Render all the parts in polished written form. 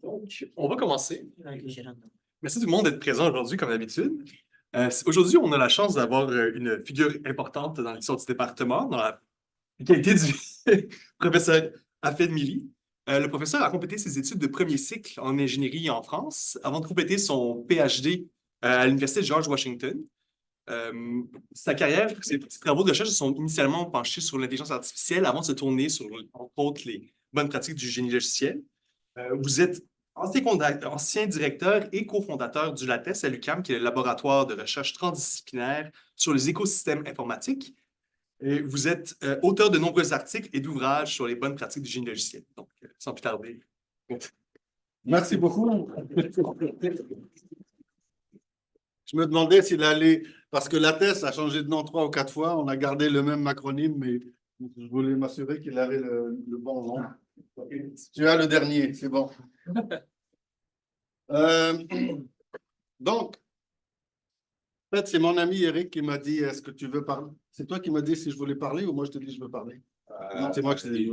Donc, on va commencer. Merci tout le monde d'être présent aujourd'hui, comme d'habitude. Aujourd'hui, on a la chance d'avoir une figure importante dans l'histoire du département, dans la qualité du professeur Hafed Mili. Le professeur a complété ses études de premier cycle en ingénierie en France avant de compléter son PhD à l'Université George Washington. Sa carrière, ses travaux de recherche sont initialement penchés sur l'intelligence artificielle avant de se tourner sur, entre autres, les bonnes pratiques du génie logiciel. Vous êtes ancien directeur et cofondateur du LATES à l'UQAM, qui est le laboratoire de recherche transdisciplinaire sur les écosystèmes informatiques. Et vous êtes auteur de nombreux articles et d'ouvrages sur les bonnes pratiques du génie logiciel. Donc, sans plus tarder. Merci beaucoup. Je me demandais s'il allait, parce que LATES a changé de nom 3 ou 4 fois, on a gardé le même acronyme, mais je voulais m'assurer qu'il avait le bon nom. Tu as le dernier, c'est bon. Donc, en fait, c'est mon ami Eric qui m'a dit, est-ce que tu veux parler? C'est toi qui m'as dit si je voulais parler ou moi je te dis je veux parler? Non, c'est moi qui te dis.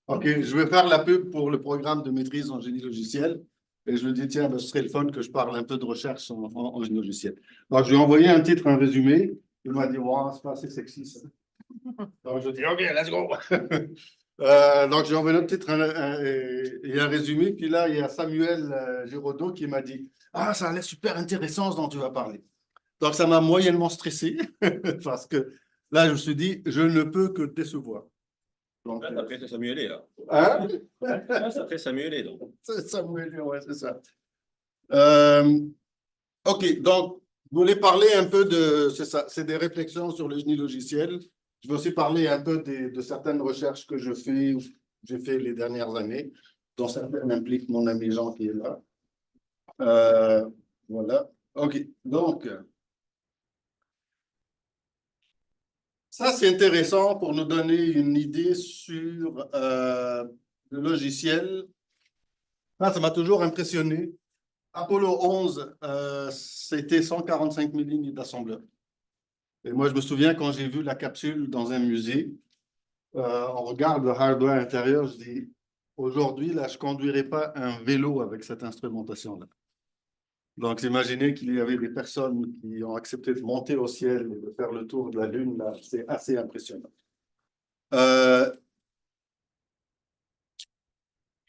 OK, je vais faire la pub pour le programme de maîtrise en génie logiciel. Et je lui dis, tiens, ben, ce serait le fun que je parle un peu de recherche en génie logiciel. Donc, je lui ai envoyé un titre, un résumé. Il m'a dit, wow, c'est pas assez sexy, ça. Donc, je lui ai dit, OK, let's go. Donc, j'ai envoyé un titre et un résumé. Puis là, il y a Samuel Giraudot qui m'a dit, ah, ça a l'air super intéressant ce dont tu vas parler. Donc, ça m'a moyennement stressé parce que là, je me suis dit, je ne peux que te décevoir. Donc, après, Samuel là. Hein? Après Samuel donc. C'est Samuel, ouais, c'est ça. OK, donc, je voulais parler un peu de, c'est ça, c'est des réflexions sur le génie logiciel. Je vais aussi parler un peu de certaines recherches que j'ai fait les dernières années, dont certaines impliquent mon ami Jean qui est là. Voilà. OK, donc, ça, c'est intéressant pour nous donner une idée sur le logiciel. Ça m'a toujours impressionné. Apollo 11, c'était 145 000 lignes d'assembleur. Et moi, je me souviens quand j'ai vu la capsule dans un musée, on regarde le hardware intérieur, je dis, aujourd'hui, là, je ne conduirais pas un vélo avec cette instrumentation-là. Donc, imaginez qu'il y avait des personnes qui ont accepté de monter au ciel et de faire le tour de la Lune, là, c'est assez impressionnant.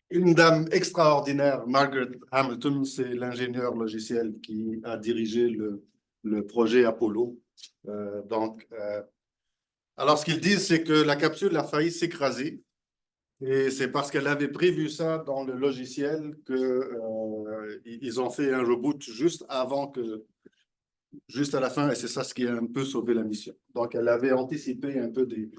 Une dame extraordinaire, Margaret Hamilton, c'est l'ingénieur logiciel qui a dirigé le projet Apollo. Alors, ce qu'ils disent, c'est que la capsule a failli s'écraser. Et c'est parce qu'elle avait prévu ça dans le logiciel qu'ils ont fait un reboot juste à la fin, et c'est ça ce qui a un peu sauvé la mission. Donc, elle avait anticipé un peu des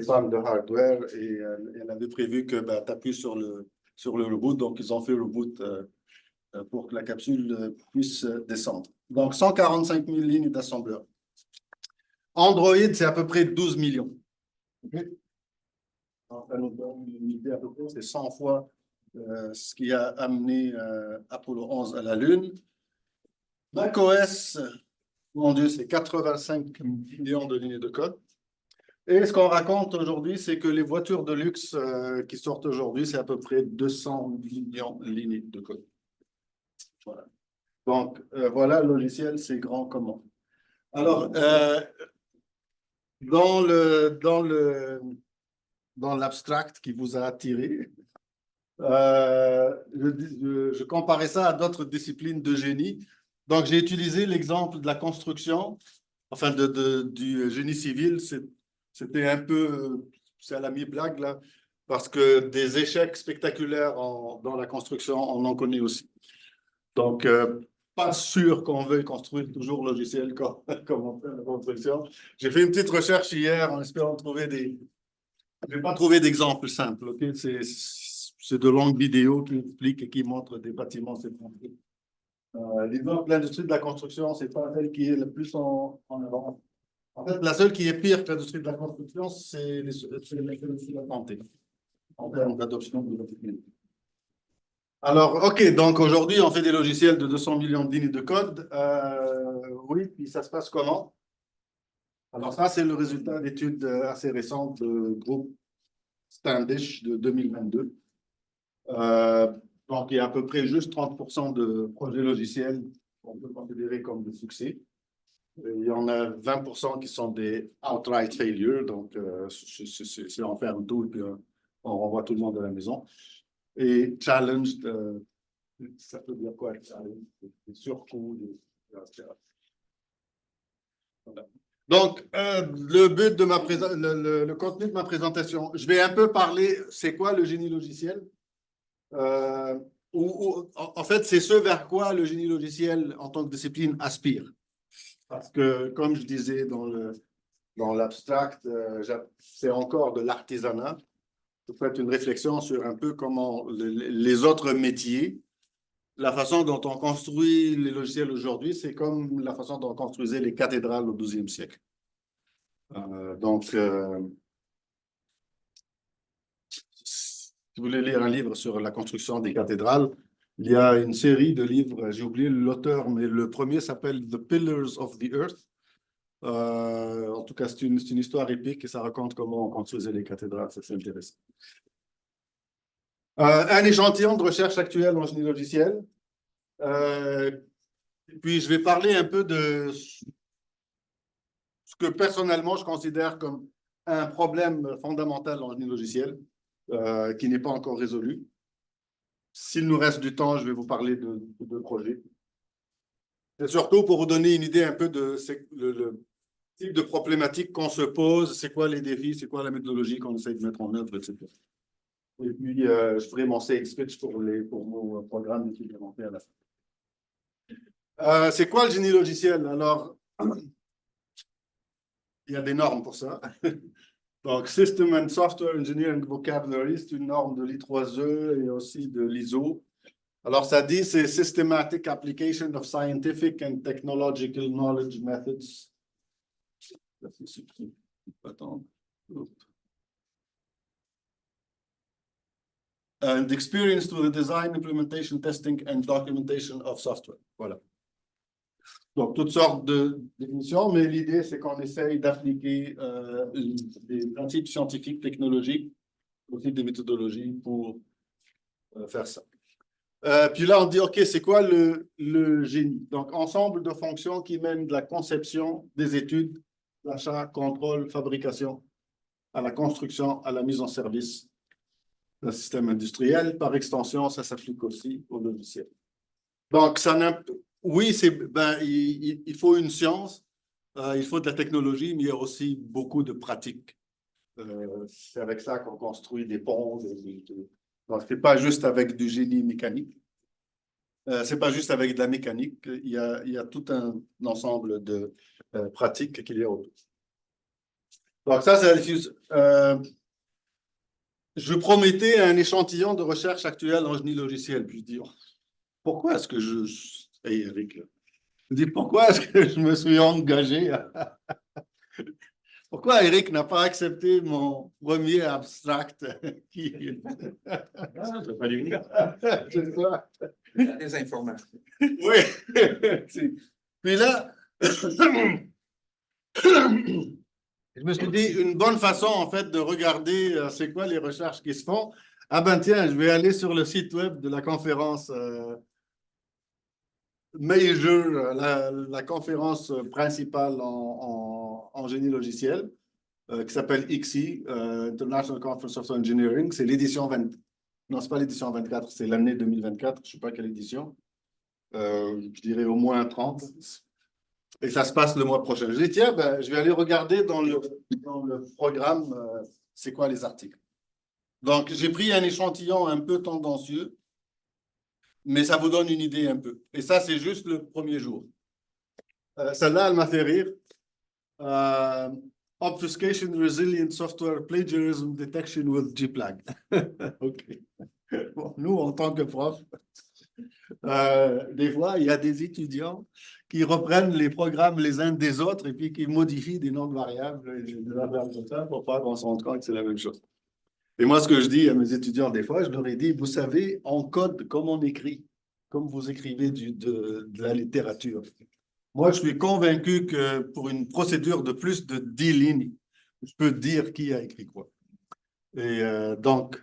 pannes de hardware et elle avait prévu que tu appuies sur le reboot. Donc, ils ont fait le reboot pour que la capsule puisse descendre. Donc, 145 000 lignes d'assembleur. Android, c'est à peu près 12 millions. Okay? Ça nous donne une idée à peu près, c'est 100 fois ce qui a amené Apollo 11 à la Lune. macOS, mon Dieu, c'est 85 millions de lignes de code. Et ce qu'on raconte aujourd'hui, c'est que les voitures de luxe qui sortent aujourd'hui, c'est à peu près 200 millions de lignes de code. Voilà. Donc, voilà, le logiciel, c'est grand comment. Alors, dans l'abstract qui vous a attiré, je comparais ça à d'autres disciplines de génie. Donc, j'ai utilisé l'exemple de la construction, enfin du génie civil. C'était un peu, c'est à la mi-blague là, parce que des échecs spectaculaires dans la construction, on en connaît aussi. Donc, pas sûr qu'on veuille construire toujours logiciel comme on fait la construction. J'ai fait une petite recherche hier en espérant trouver Je n'ai pas trouvé d'exemple simple. Okay? C'est de longues vidéos qui expliquent et qui montrent des bâtiments séparés. L'exemple de l'industrie de la construction, ce n'est pas celle qui est le plus en avant. En fait, la seule qui est pire que l'industrie de la construction, c'est l'industrie de la santé, en termes d'adoption de la technologie. Alors, OK, donc aujourd'hui, on fait des logiciels de 200 millions de lignes de code. Oui, puis ça se passe comment? Alors, ça, c'est le résultat d'études assez récentes de groupe Standish de 2022. Donc, il y a à peu près juste 30% de projets logiciels qu'on peut considérer comme des succès. Il y en a 20% qui sont des outright failures, donc c'est on ferme tout et puis on renvoie tout le monde à la maison. Et challenged, ça peut dire quoi? Des surcoûts, etc. Voilà. Donc, le but de ma le contenu de ma présentation, je vais un peu parler, c'est quoi le génie logiciel? En fait, c'est ce vers quoi le génie logiciel en tant que discipline aspire. Parce que, comme je disais dans l'abstract, c'est encore de l'artisanat. Vous faites une réflexion sur un peu comment les autres métiers, la façon dont on construit les logiciels aujourd'hui, c'est comme la façon dont on construisait les cathédrales au XIIe siècle. Si vous voulez lire un livre sur la construction des cathédrales, il y a une série de livres, j'ai oublié l'auteur, mais le premier s'appelle The Pillars of the Earth. En tout cas, c'est une histoire épique et ça raconte comment on construisait les cathédrales, c'est intéressant. Un échantillon de recherche actuelle en génie logiciel. Puis, je vais parler un peu de ce que personnellement, je considère comme un problème fondamental en génie logiciel qui n'est pas encore résolu. S'il nous reste du temps, je vais vous parler de projets. Et surtout pour vous donner une idée un peu de le type de problématique qu'on se pose, c'est quoi les défis, c'est quoi la méthodologie qu'on essaie de mettre en œuvre, etc. Et puis, je ferai mon sales pitch pour nos programmes d'études élémentaires à la fin. C'est quoi le génie logiciel? Alors, il y a des normes pour ça. Donc, System and Software Engineering Vocabulary, c'est une norme de l'I3E et aussi de l'ISO. Alors, ça dit, c'est Systematic Application of Scientific and Technological Knowledge Methods. Attends. And experience to the design, implementation, testing and documentation of software. Voilà. Donc, toutes sortes de définitions, mais l'idée, c'est qu'on essaye d'appliquer des principes scientifiques, technologiques, aussi des méthodologies pour faire ça. Puis là, on dit, OK, c'est quoi le génie? Donc, ensemble de fonctions qui mènent de la conception, des études, l'achat, contrôle, fabrication, à la construction, à la mise en service d'un système industriel. Par extension, ça s'applique aussi au logiciel. Donc, oui, il faut une science, il faut de la technologie, mais il y a aussi beaucoup de pratiques. C'est avec ça qu'on construit des ponts. Donc, ce n'est pas juste avec du génie mécanique. Ce n'est pas juste avec de la mécanique. Il y a tout un ensemble de pratiques qu'il y a autour. Donc, ça, c'est je promettais un échantillon de recherche actuelle en génie logiciel. Puis je dis, pourquoi est-ce que Hey, Eric, je dis, pourquoi est-ce que je me suis engagé Pourquoi Eric n'a pas accepté mon premier abstract C'est pas l'univers. C'est ça. Des informations. Oui. Puis là, je me suis dit, une bonne façon, en fait, de regarder c'est quoi les recherches qui se font. Ah ben tiens, je vais aller sur le site web de la conférence Major, la conférence principale en génie logiciel, qui s'appelle ICSI, International Conference of Engineering. C'est l'édition 20. Non, ce n'est pas l'édition 24, c'est l'année 2024. Je ne sais pas quelle édition. Je dirais au moins 30. Et ça se passe le mois prochain. Je dis, tiens, je vais aller regarder dans le programme, c'est quoi les articles. Donc, j'ai pris un échantillon un peu tendancieux, mais ça vous donne une idée un peu. Et ça, c'est juste le premier jour. Celle-là, elle m'a fait rire. Obfuscation, Resilient Software, Plagiarism Detection with JPLAG. OK. Bon, nous, en tant que prof, des fois, il y a des étudiants qui reprennent les programmes les uns des autres et puis qui modifient des noms de variables et de la comme ça pour pas qu'on se rende compte que c'est la même chose. Et moi, ce que je dis à mes étudiants des fois, je leur ai dit, vous savez, on code comme on écrit, comme vous écrivez de la littérature. Moi, je suis convaincu que pour une procédure de plus de 10 lignes, je peux dire qui a écrit quoi. Et donc,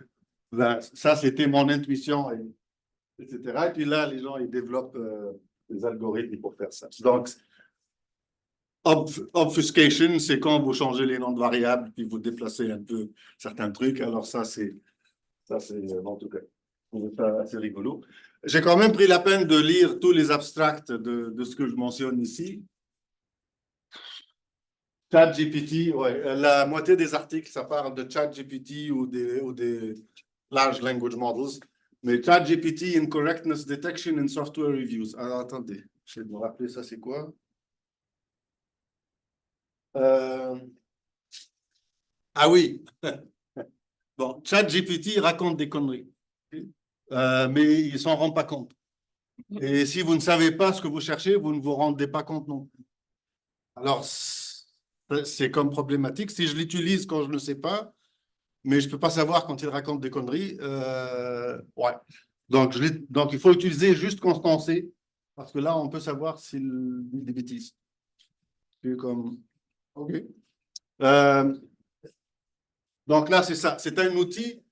ça, c'était mon intuition. Et etc. Et puis là, les gens, ils développent des algorithmes pour faire ça. Donc, obfuscation, c'est quand vous changez les noms de variables, puis vous déplacez un peu certains trucs. Alors ça, c'est en tout cas, c'est rigolo. J'ai quand même pris la peine de lire tous les abstracts de ce que je mentionne ici. ChatGPT, ouais, la moitié des articles, ça parle de ChatGPT ou des large language models. Mais ChatGPT, Incorrectness Detection in Software Reviews. Alors, attendez, je vais me rappeler ça, c'est quoi? Ah oui. Bon, ChatGPT raconte des conneries. Mais ils ne s'en rendent pas compte. Et si vous ne savez pas ce que vous cherchez, vous ne vous rendez pas compte non plus. Alors, c'est comme problématique. Si je l'utilise quand je ne sais pas, mais je ne peux pas savoir quand il raconte des conneries, ouais. Donc, il faut utiliser juste quand on sait, parce que là, on peut savoir s'il dit des bêtises. C'est comme... OK. Donc là, c'est ça. C'est un outil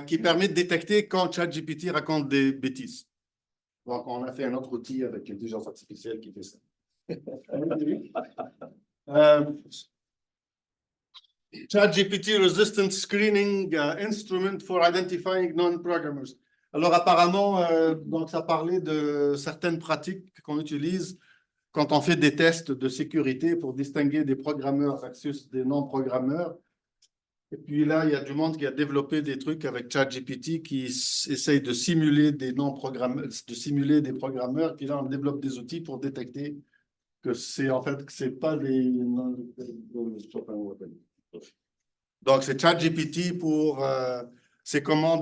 qui permet de détecter quand ChatGPT raconte des bêtises. Donc, on a fait un autre outil avec l'intelligence artificielle qui fait ça. ChatGPT Resistant Screening Instrument for Identifying Non-Programmers. Alors, apparemment, donc, ça parlait de certaines pratiques qu'on utilise quand on fait des tests de sécurité pour distinguer des programmeurs versus des non-programmeurs. Et puis là, il y a du monde qui a développé des trucs avec ChatGPT qui essaye de simuler des non-programmeurs, de simuler des programmeurs. Puis là, on développe des outils pour détecter que c'est en fait que c'est pas des. Donc, c'est ChatGPT pour. C'est comment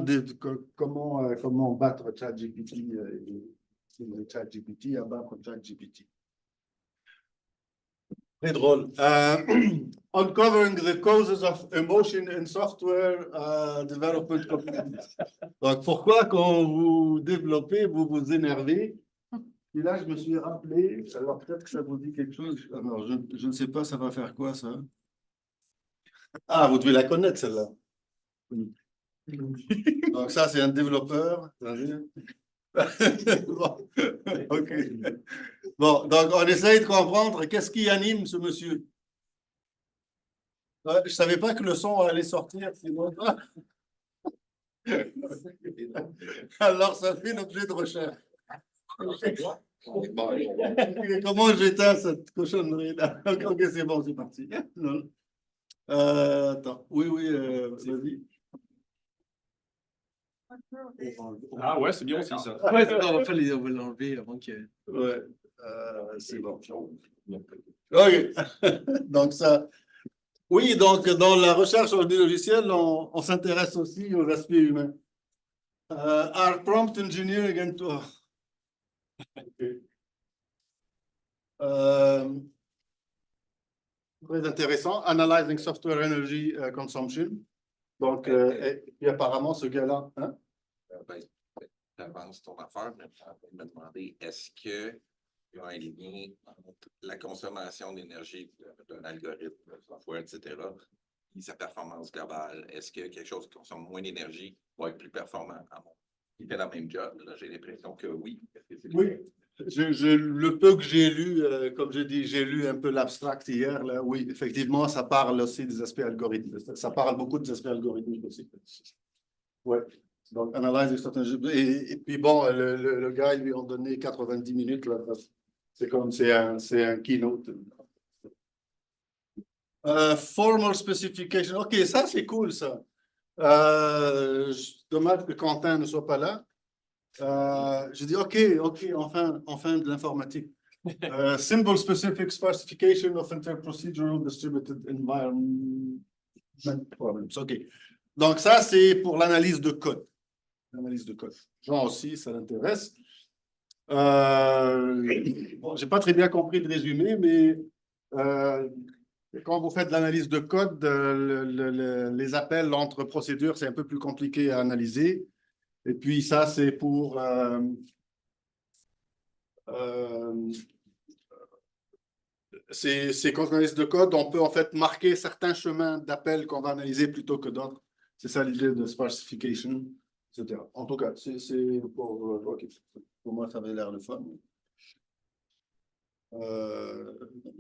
battre ChatGPT, ChatGPT, abattre ChatGPT. Très drôle. Uncovering the causes of emotion in software development communities. Donc, pourquoi quand vous développez, vous vous énervez? Et là, je me suis rappelé, alors peut-être que ça vous dit quelque chose. Alors, je ne sais pas, ça va faire quoi, ça? Ah, vous devez la connaître, celle-là. Donc, ça, c'est un développeur. Bon, OK. Bon, donc, on essaye de comprendre qu'est-ce qui anime ce monsieur. Je ne savais pas que le son allait sortir. Sinon... Alors, ça fait l'objet de recherche. Comment j'éteins cette cochonnerie-là? OK, c'est bon, c'est parti. Non. Attends, oui, vas-y. Ah ouais, c'est bien aussi ça. Ouais, on va l'enlever avant que. Ouais, c'est bon. OK. Donc, ça. Oui, donc, dans la recherche sur des logiciels, on s'intéresse aussi aux aspects humains. Are prompt engineering and... Okay. Très intéressant. Analyzing software energy consumption. Donc, et puis apparemment, ce gars-là... Hein? J'avance ton affaire, mais je vais me demander, est-ce qu'il y a un lien entre la consommation d'énergie d'un algorithme, d'un software, etc., et sa performance globale? Est-ce que quelque chose qui consomme moins d'énergie va être plus performant? Il fait la même job, là, j'ai l'impression que oui. Oui, le peu que j'ai lu, comme je dis, j'ai lu un peu l'abstract hier, là, oui, effectivement, ça parle aussi des aspects algorithmiques. Ça parle beaucoup des aspects algorithmiques aussi. Oui, donc analyse et puis bon, le gars, ils lui ont donné 90 minutes, là, c'est comme, c'est un keynote. Formal specification, OK, ça c'est cool, ça. Dommage que Quentin ne soit pas là. J'ai dit, OK, enfin de l'informatique. Symbol specific specification of interprocedural distributed environment problems. OK. Donc, ça, c'est pour l'analyse de code. L'analyse de code. Jean aussi, ça l'intéresse. Bon, je n'ai pas très bien compris le résumé, mais quand vous faites de l'analyse de code, les appels entre procédures, c'est un peu plus compliqué à analyser. Et puis ça, c'est pour c'est quand on analyse de code, on peut en fait marquer certains chemins d'appel qu'on va analyser plutôt que d'autres. C'est ça l'idée de sparsification. etc. En tout cas, ok. Pour moi, ça avait l'air le fun.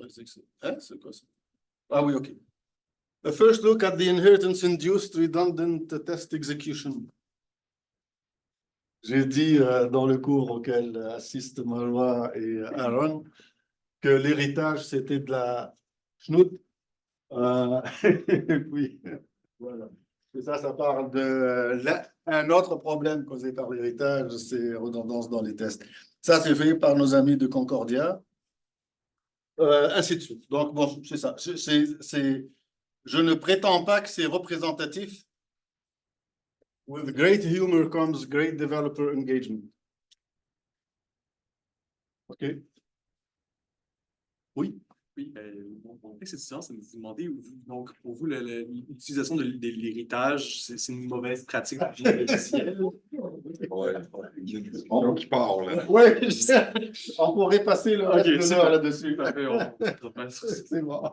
C'est quoi ça? Ah oui, ok. A first look at the inheritance-induced redundant test execution. J'ai dit dans le cours auquel assistent Marwa et Aaron que l'héritage, c'était de la schnout. Et puis, voilà. Et ça parle un autre problème causé par l'héritage, c'est redondance dans les tests. Ça, c'est fait par nos amis de Concordia. Ainsi de suite. Donc, bon, c'est ça. Je ne prétends pas que c'est représentatif. With great humor comes great developer engagement. OK. Oui. Oui, mon texte étudiant, ça me demandait, donc pour vous, l'utilisation de l'héritage, c'est une mauvaise pratique du logiciel. Ouais. Donc, il part, là. Oui, on pourrait passer le reste de l'heure là-dessus. Parfait, on repasse sur ça. C'est bon.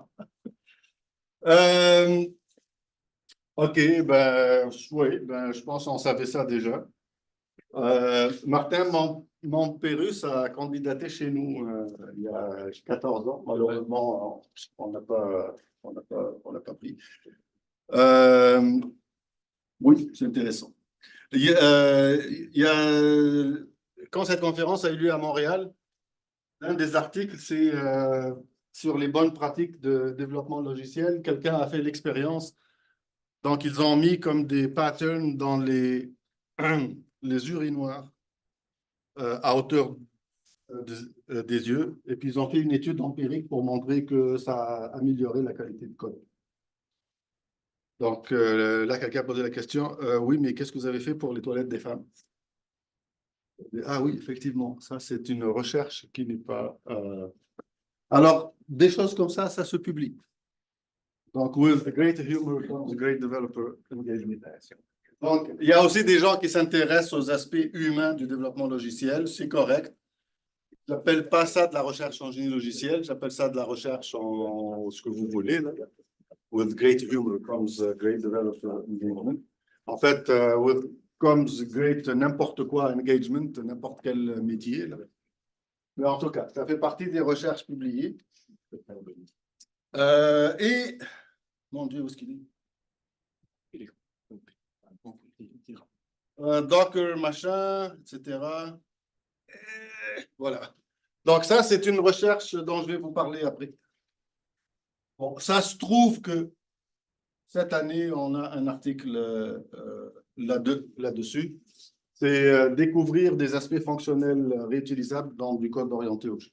OK, oui, je pense qu'on savait ça déjà. Martin Montpérus a candidaté chez nous il y a 14 ans. Malheureusement, on n'a pas pris. Oui, c'est intéressant. Quand cette conférence a eu lieu à Montréal, un des articles, c'est sur les bonnes pratiques de développement logiciel. Quelqu'un a fait l'expérience. Donc, ils ont mis comme des patterns dans les urinoirs à hauteur des yeux. Et puis, ils ont fait une étude empirique pour montrer que ça a amélioré la qualité de code. Donc, là, quelqu'un a posé la question, oui, mais qu'est-ce que vous avez fait pour les toilettes des femmes? Ah oui, effectivement, ça, c'est une recherche qui n'est pas... Alors, des choses comme ça se publie. Donc, with great humor comes great developer engagement. Donc, il y a aussi des gens qui s'intéressent aux aspects humains du développement logiciel, c'est correct. Je n'appelle pas ça de la recherche en génie logiciel, j'appelle ça de la recherche en ce que vous voulez. Là. With great humor comes great developer engagement. En fait, with comes great n'importe quoi engagement, n'importe quel métier. Là. Mais en tout cas, ça fait partie des recherches publiées. Et, mon Dieu, où est-ce qu'il est? Docker, machin, etc. Voilà. Donc ça, c'est une recherche dont je vais vous parler après. Bon, ça se trouve que cette année, on a un article là-dessus. C'est découvrir des aspects fonctionnels réutilisables dans du code orienté objet.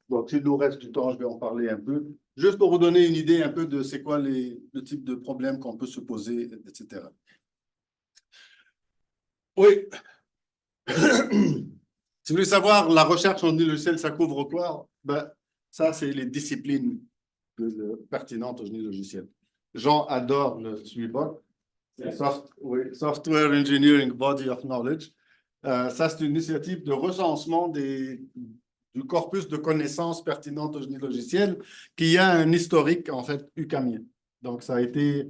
Donc, s'il nous reste du temps, je vais en parler un peu. Juste pour vous donner une idée un peu de c'est quoi le type de problème qu'on peut se poser, etc. Oui. Si vous voulez savoir, la recherche en génie logiciel, ça couvre quoi? Ça, c'est les disciplines pertinentes au génie logiciel. Jean adore le SWBOK, Software Engineering Body of Knowledge. Ça, c'est une initiative de recensement du corpus de connaissances pertinentes au génie logiciel qui a un historique, en fait, UQAMien. Donc, ça a été...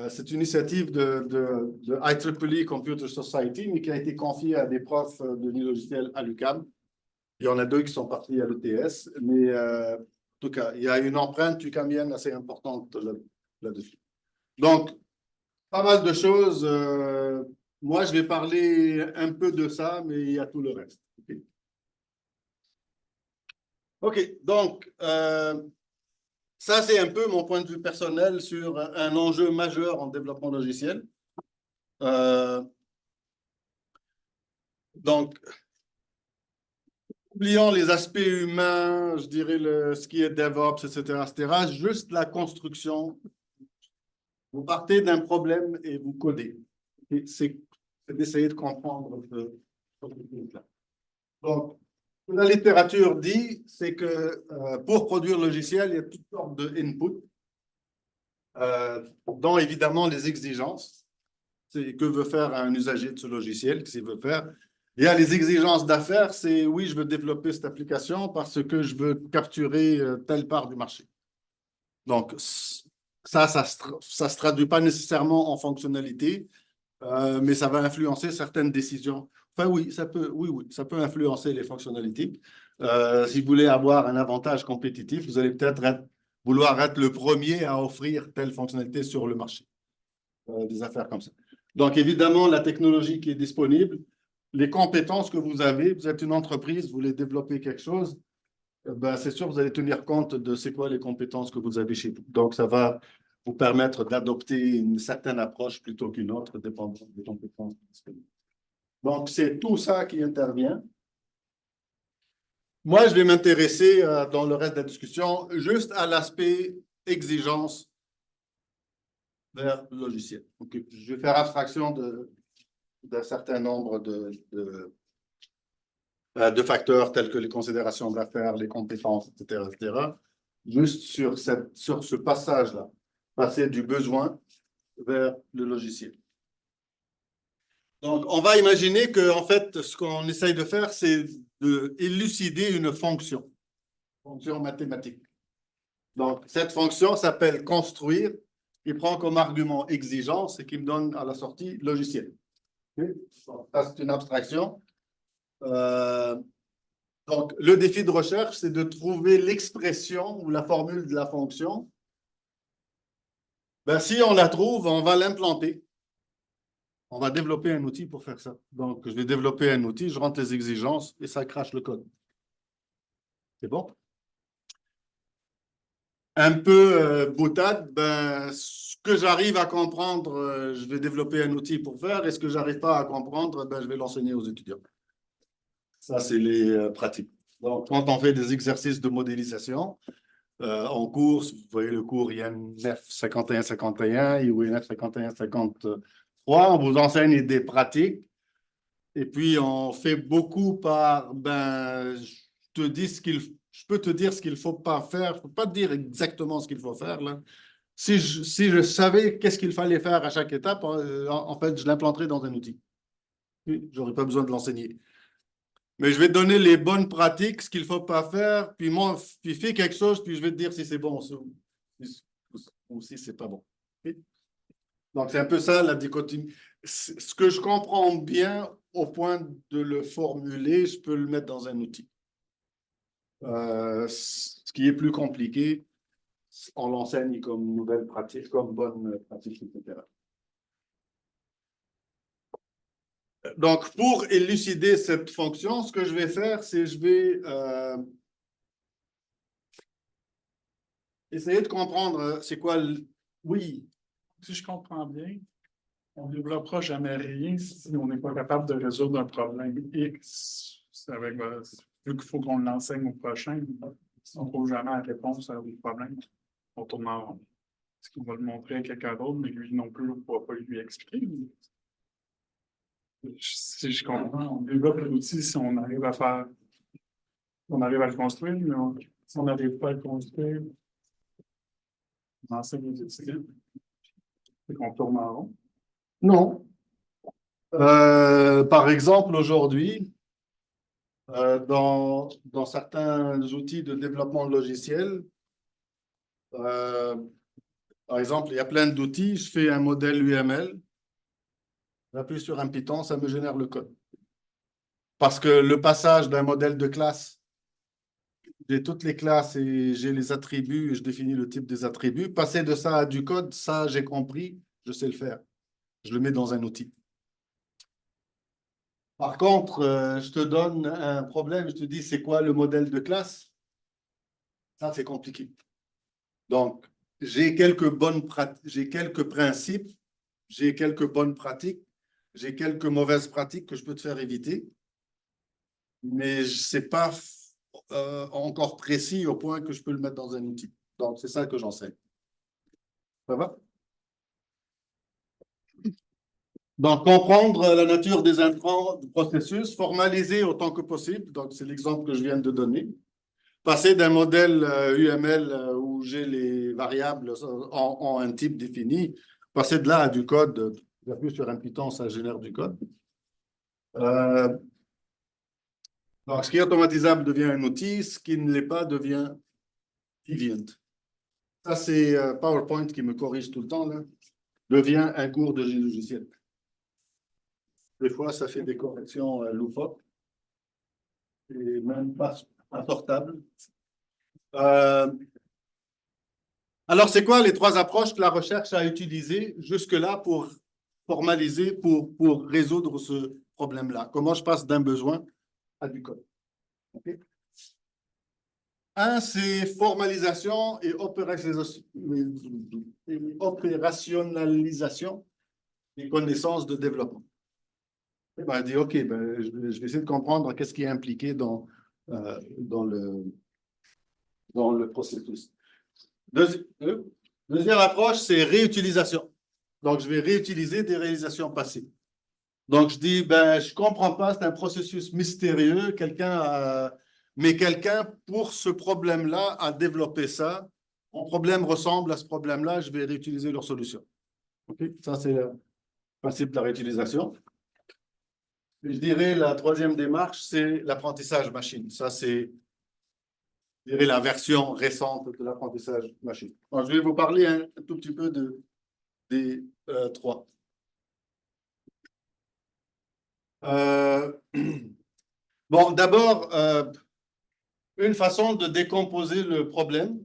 c'est une initiative de IEEE Computer Society, mais qui a été confiée à des profs de génie logiciel à l'UQAM. Il y en a 2 qui sont partis à l'ETS, mais en tout cas, il y a une empreinte UQAMienne assez importante là-dessus. Donc, pas mal de choses. Moi, je vais parler un peu de ça, mais il y a tout le reste. OK, donc, ça, c'est un peu mon point de vue personnel sur un enjeu majeur en développement logiciel. Donc, oubliant les aspects humains, je dirais ce qui est DevOps, etc., juste la construction. Vous partez d'un problème et vous codez. C'est d'essayer de comprendre ce truc-là. Donc, la littérature dit, c'est que pour produire le logiciel, il y a toutes sortes de inputs, dont évidemment les exigences. C'est que veut faire un usager de ce logiciel, qu'est-ce qu'il veut faire. Il y a les exigences d'affaires, c'est oui, je veux développer cette application parce que je veux capturer telle part du marché. Donc, ça se traduit pas nécessairement en fonctionnalité, mais ça va influencer certaines décisions. Enfin, oui, ça peut influencer les fonctionnalités. Si vous voulez avoir un avantage compétitif, vous allez peut-être vouloir être le premier à offrir telle fonctionnalité sur le marché. Des affaires comme ça. Donc, évidemment, la technologie qui est disponible, les compétences que vous avez, vous êtes une entreprise, vous voulez développer quelque chose, ben, c'est sûr, vous allez tenir compte de c'est quoi les compétences que vous avez chez vous. Donc, ça va vous permettre d'adopter une certaine approche plutôt qu'une autre, dépendant des compétences disponibles. Donc, c'est tout ça qui intervient. Moi, je vais m'intéresser dans le reste de la discussion juste à l'aspect exigence vers le logiciel. Donc, je vais faire abstraction d'un certain nombre de facteurs tels que les considérations d'affaires, les compétences, etc. Juste sur ce passage-là, passer du besoin vers le logiciel. Donc, on va imaginer que, en fait, ce qu'on essaye de faire, c'est d'élucider une fonction mathématique. Donc, cette fonction s'appelle construire, qui prend comme argument exigence et qui me donne à la sortie logiciel. Okay? Ça, c'est une abstraction. Donc, le défi de recherche, c'est de trouver l'expression ou la formule de la fonction. Ben, si on la trouve, on va l'implanter. On va développer un outil pour faire ça. Donc, je vais développer un outil, je rentre les exigences et ça crache le code. C'est bon? Un peu boutade, ben, ce que j'arrive à comprendre, je vais développer un outil pour faire. Et ce que je n'arrive pas à comprendre, ben, je vais l'enseigner aux étudiants. Ça, c'est les pratiques. Donc, quand on fait des exercices de modélisation, en cours, vous voyez le cours INF 51-51 ou INF 51-53, on vous enseigne des pratiques et puis on fait beaucoup par, ben, je peux te dire ce qu'il ne faut pas faire, je ne peux pas te dire exactement ce qu'il faut faire, là. Si je savais qu'est-ce qu'il fallait faire à chaque étape, en fait, je l'implanterais dans un outil. Je n'aurais pas besoin de l'enseigner. Mais je vais te donner les bonnes pratiques, ce qu'il ne faut pas faire, puis fais quelque chose, puis je vais te dire si c'est bon ou si ce n'est pas bon. Okay? Donc, c'est un peu ça la dichotomie. Ce que je comprends bien au point de le formuler, je peux le mettre dans un outil. Ce qui est plus compliqué, on l'enseigne comme nouvelle pratique, comme bonne pratique, etc. Donc, pour élucider cette fonction, ce que je vais faire, c'est je vais essayer de comprendre c'est quoi le... Oui. Si je comprends bien, on ne développera jamais rien si on n'est pas capable de résoudre un problème X avec, vu qu'il faut qu'on l'enseigne au prochain. Si on ne trouve jamais la réponse au problème, on tourne en rond. Est-ce qu'on va le montrer à quelqu'un d'autre, mais lui non plus, on ne pourra pas lui expliquer. Si je comprends, on développe l'outil si on arrive à faire, on arrive à le construire, mais si on n'arrive pas à le construire, on enseigne aux étudiants. Et qu'on tourne en rond. Non. Par exemple, aujourd'hui, dans certains outils de développement logiciel, par exemple, il y a plein d'outils, je fais un modèle UML, j'appuie sur un Python, ça me génère le code. Parce que le passage d'un modèle de classe, j'ai toutes les classes et j'ai les attributs, et je définis le type des attributs. Passer de ça à du code, ça, j'ai compris, je sais le faire. Je le mets dans un outil. Par contre, je te donne un problème, je te dis, c'est quoi le modèle de classe? Ça, c'est compliqué. Donc, j'ai quelques principes, j'ai quelques bonnes pratiques, j'ai quelques mauvaises pratiques que je peux te faire éviter, mais ce n'est pas encore précis au point que je peux le mettre dans un outil. Donc, c'est ça que j'enseigne. Ça va? Donc, comprendre la nature des intrants du processus, formaliser autant que possible. Donc, c'est l'exemple que je viens de donner. Passer d'un modèle UML où j'ai les variables en un type défini, passer de là à du code. J'appuie sur un Python, ça génère du code. Donc, ce qui est automatisable devient un outil, ce qui ne l'est pas devient deviant. Ça, c'est PowerPoint qui me corrige tout le temps, là. Devient un cours de génie logiciel. Des fois, ça fait des corrections loufoques et même pas sortables. Alors, c'est quoi les trois approches que la recherche a utilisées jusque-là pour formaliser, pour résoudre ce problème-là? Comment je passe d'un besoin à du code? Okay. Un, c'est formalisation et opérationnalisation des connaissances de développement. Ben, dit, OK, ben, je vais essayer de comprendre qu'est-ce qui est impliqué dans le processus. Deuxième approche, c'est réutilisation. Donc, je vais réutiliser des réalisations passées. Donc, je dis, ben, je ne comprends pas, c'est un processus mystérieux. Mais quelqu'un, pour ce problème-là, a développé ça. Mon problème ressemble à ce problème-là, je vais réutiliser leur solution. Okay? Ça, c'est le principe de la réutilisation. Je dirais la troisième démarche, c'est l'apprentissage machine. Ça, c'est, je dirais, la version récente de l'apprentissage machine. Alors, je vais vous parler un tout petit peu des trois. Bon, d'abord, une façon de décomposer le problème,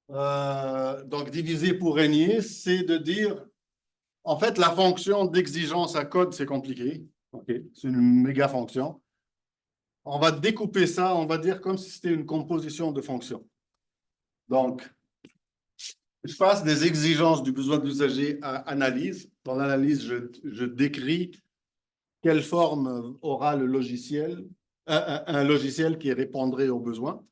donc diviser pour régner, c'est de dire, en fait, la fonction d'exigence à code, c'est compliqué. Okay. C'est une méga fonction. On va découper ça, on va dire comme si c'était une composition de fonctions. Donc, je passe des exigences du besoin de l'usager à analyse. Dans l'analyse, je décris quelle forme aura le logiciel, un logiciel qui répondrait aux besoins.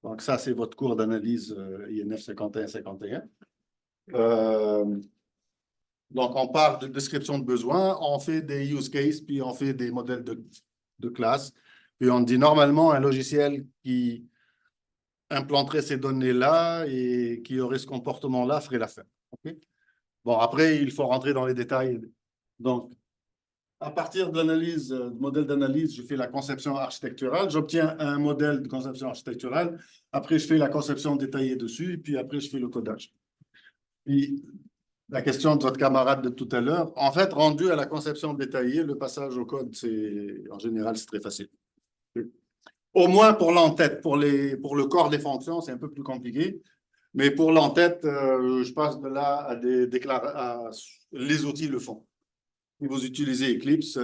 Donc, ça, c'est votre cours d'analyse INF 51-51. Donc, on part de description de besoins, on fait des use cases, puis on fait des modèles de classe. Puis on dit normalement un logiciel qui implanterait ces données-là et qui aurait ce comportement-là ferait l'affaire. Okay? Bon, après, il faut rentrer dans les détails. Donc, à partir de l'analyse, du modèle d'analyse, je fais la conception architecturale. J'obtiens un modèle de conception architecturale. Après, je fais la conception détaillée dessus. Et puis après, je fais le codage. Puis, la question de votre camarade de tout à l'heure, en fait, rendu à la conception détaillée, le passage au code, en général, c'est très facile. Au moins pour l'entête. Pour le corps des fonctions, c'est un peu plus compliqué. Mais pour l'entête, je passe de là à les outils le font. Si vous utilisez Eclipse,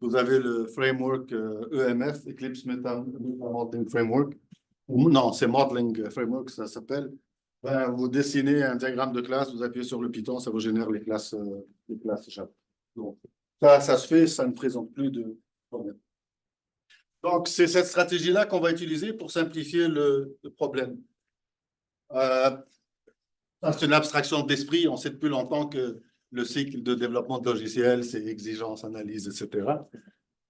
vous avez le framework EMF, Eclipse Meta Modeling Framework. Non, c'est Modeling Framework, ça s'appelle. Ben, vous dessinez un diagramme de classe, vous appuyez sur le Python, ça vous génère les classes Java. Donc, ça se fait, ça ne présente plus de problème. Donc, c'est cette stratégie-là qu'on va utiliser pour simplifier le problème. Ça, c'est une abstraction d'esprit. On sait depuis longtemps que le cycle de développement de logiciels, c'est exigence, analyse, etc.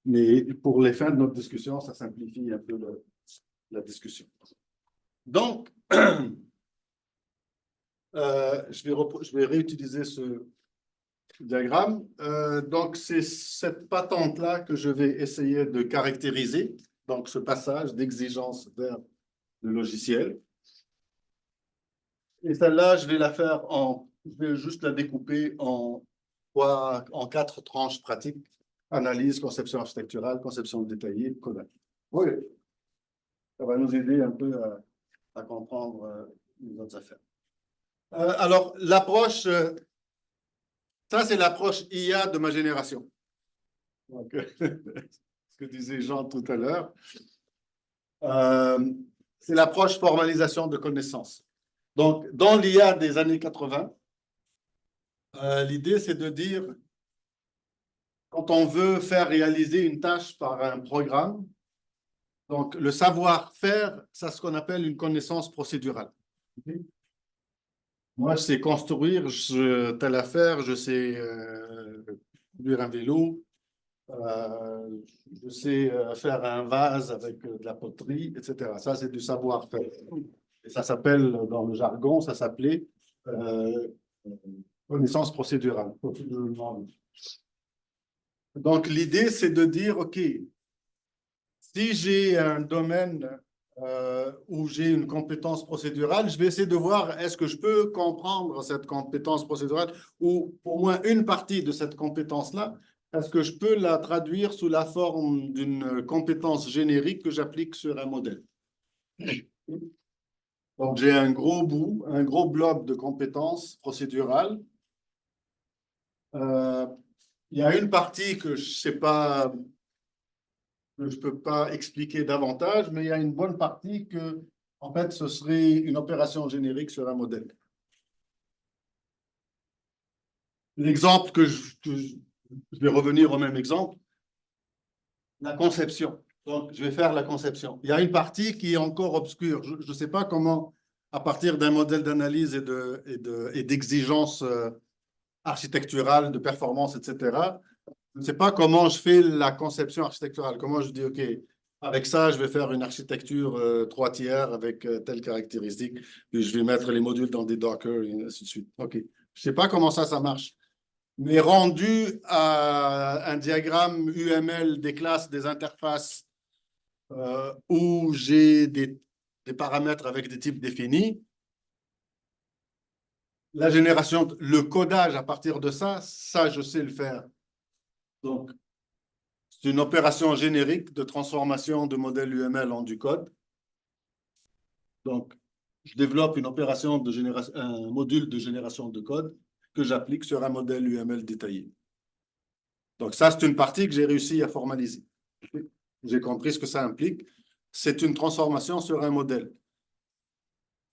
Mais pour les fins de notre discussion, ça simplifie un peu la discussion. Donc, je vais réutiliser ce diagramme. Donc, c'est cette patente-là que je vais essayer de caractériser. Donc, ce passage d'exigence vers le logiciel. Et celle-là, je vais la faire je vais juste la découper en 4 tranches pratiques. Analyse, conception architecturale, conception détaillée, codage. Oui, ça va nous aider un peu à comprendre les autres affaires. Alors, l'approche, ça c'est l'approche IA de ma génération. Donc, ce que disait Jean tout à l'heure. C'est l'approche formalisation de connaissances. Donc, dans l'IA des années 80, l'idée c'est de dire, quand on veut faire réaliser une tâche par un programme, donc le savoir-faire, c'est ce qu'on appelle une connaissance procédurale. Okay? Moi, je sais construire telle affaire, je sais conduire un vélo, je sais faire un vase avec de la poterie, etc. Ça, c'est du savoir-faire. Et ça s'appelle, dans le jargon, ça s'appelait connaissance procédurale. Donc, l'idée, c'est de dire, OK, si j'ai un domaine où j'ai une compétence procédurale, je vais essayer de voir est-ce que je peux comprendre cette compétence procédurale ou au moins une partie de cette compétence-là est-ce que je peux la traduire sous la forme d'une compétence générique que j'applique sur un modèle? Donc, j'ai un gros bout, un gros bloc de compétences procédurales. Il y a une partie que je sais pas, que je peux pas expliquer davantage, mais il y a une bonne partie que, en fait, ce serait une opération générique sur un modèle. L'exemple je vais revenir au même exemple, la conception. Donc, je vais faire la conception. Il y a une partie qui est encore obscure. Je ne sais pas comment, à partir d'un modèle d'analyse et d'exigences architecturales, de performance, etc., je ne sais pas comment je fais la conception architecturale. Comment je dis, OK, avec ça, je vais faire une architecture 3 tiers avec telle caractéristique, puis je vais mettre les modules dans des Docker, et ainsi de suite. OK. Je ne sais pas comment ça marche. Mais rendu à un diagramme UML des classes, des interfaces, où j'ai des paramètres avec des types définis, la génération, le codage à partir de ça, je sais le faire. Donc, c'est une opération générique de transformation de modèle UML en du code. Donc, je développe une opération de génération, un module de génération de code que j'applique sur un modèle UML détaillé. Donc, ça, c'est une partie que j'ai réussi à formaliser. J'ai compris ce que ça implique. C'est une transformation sur un modèle.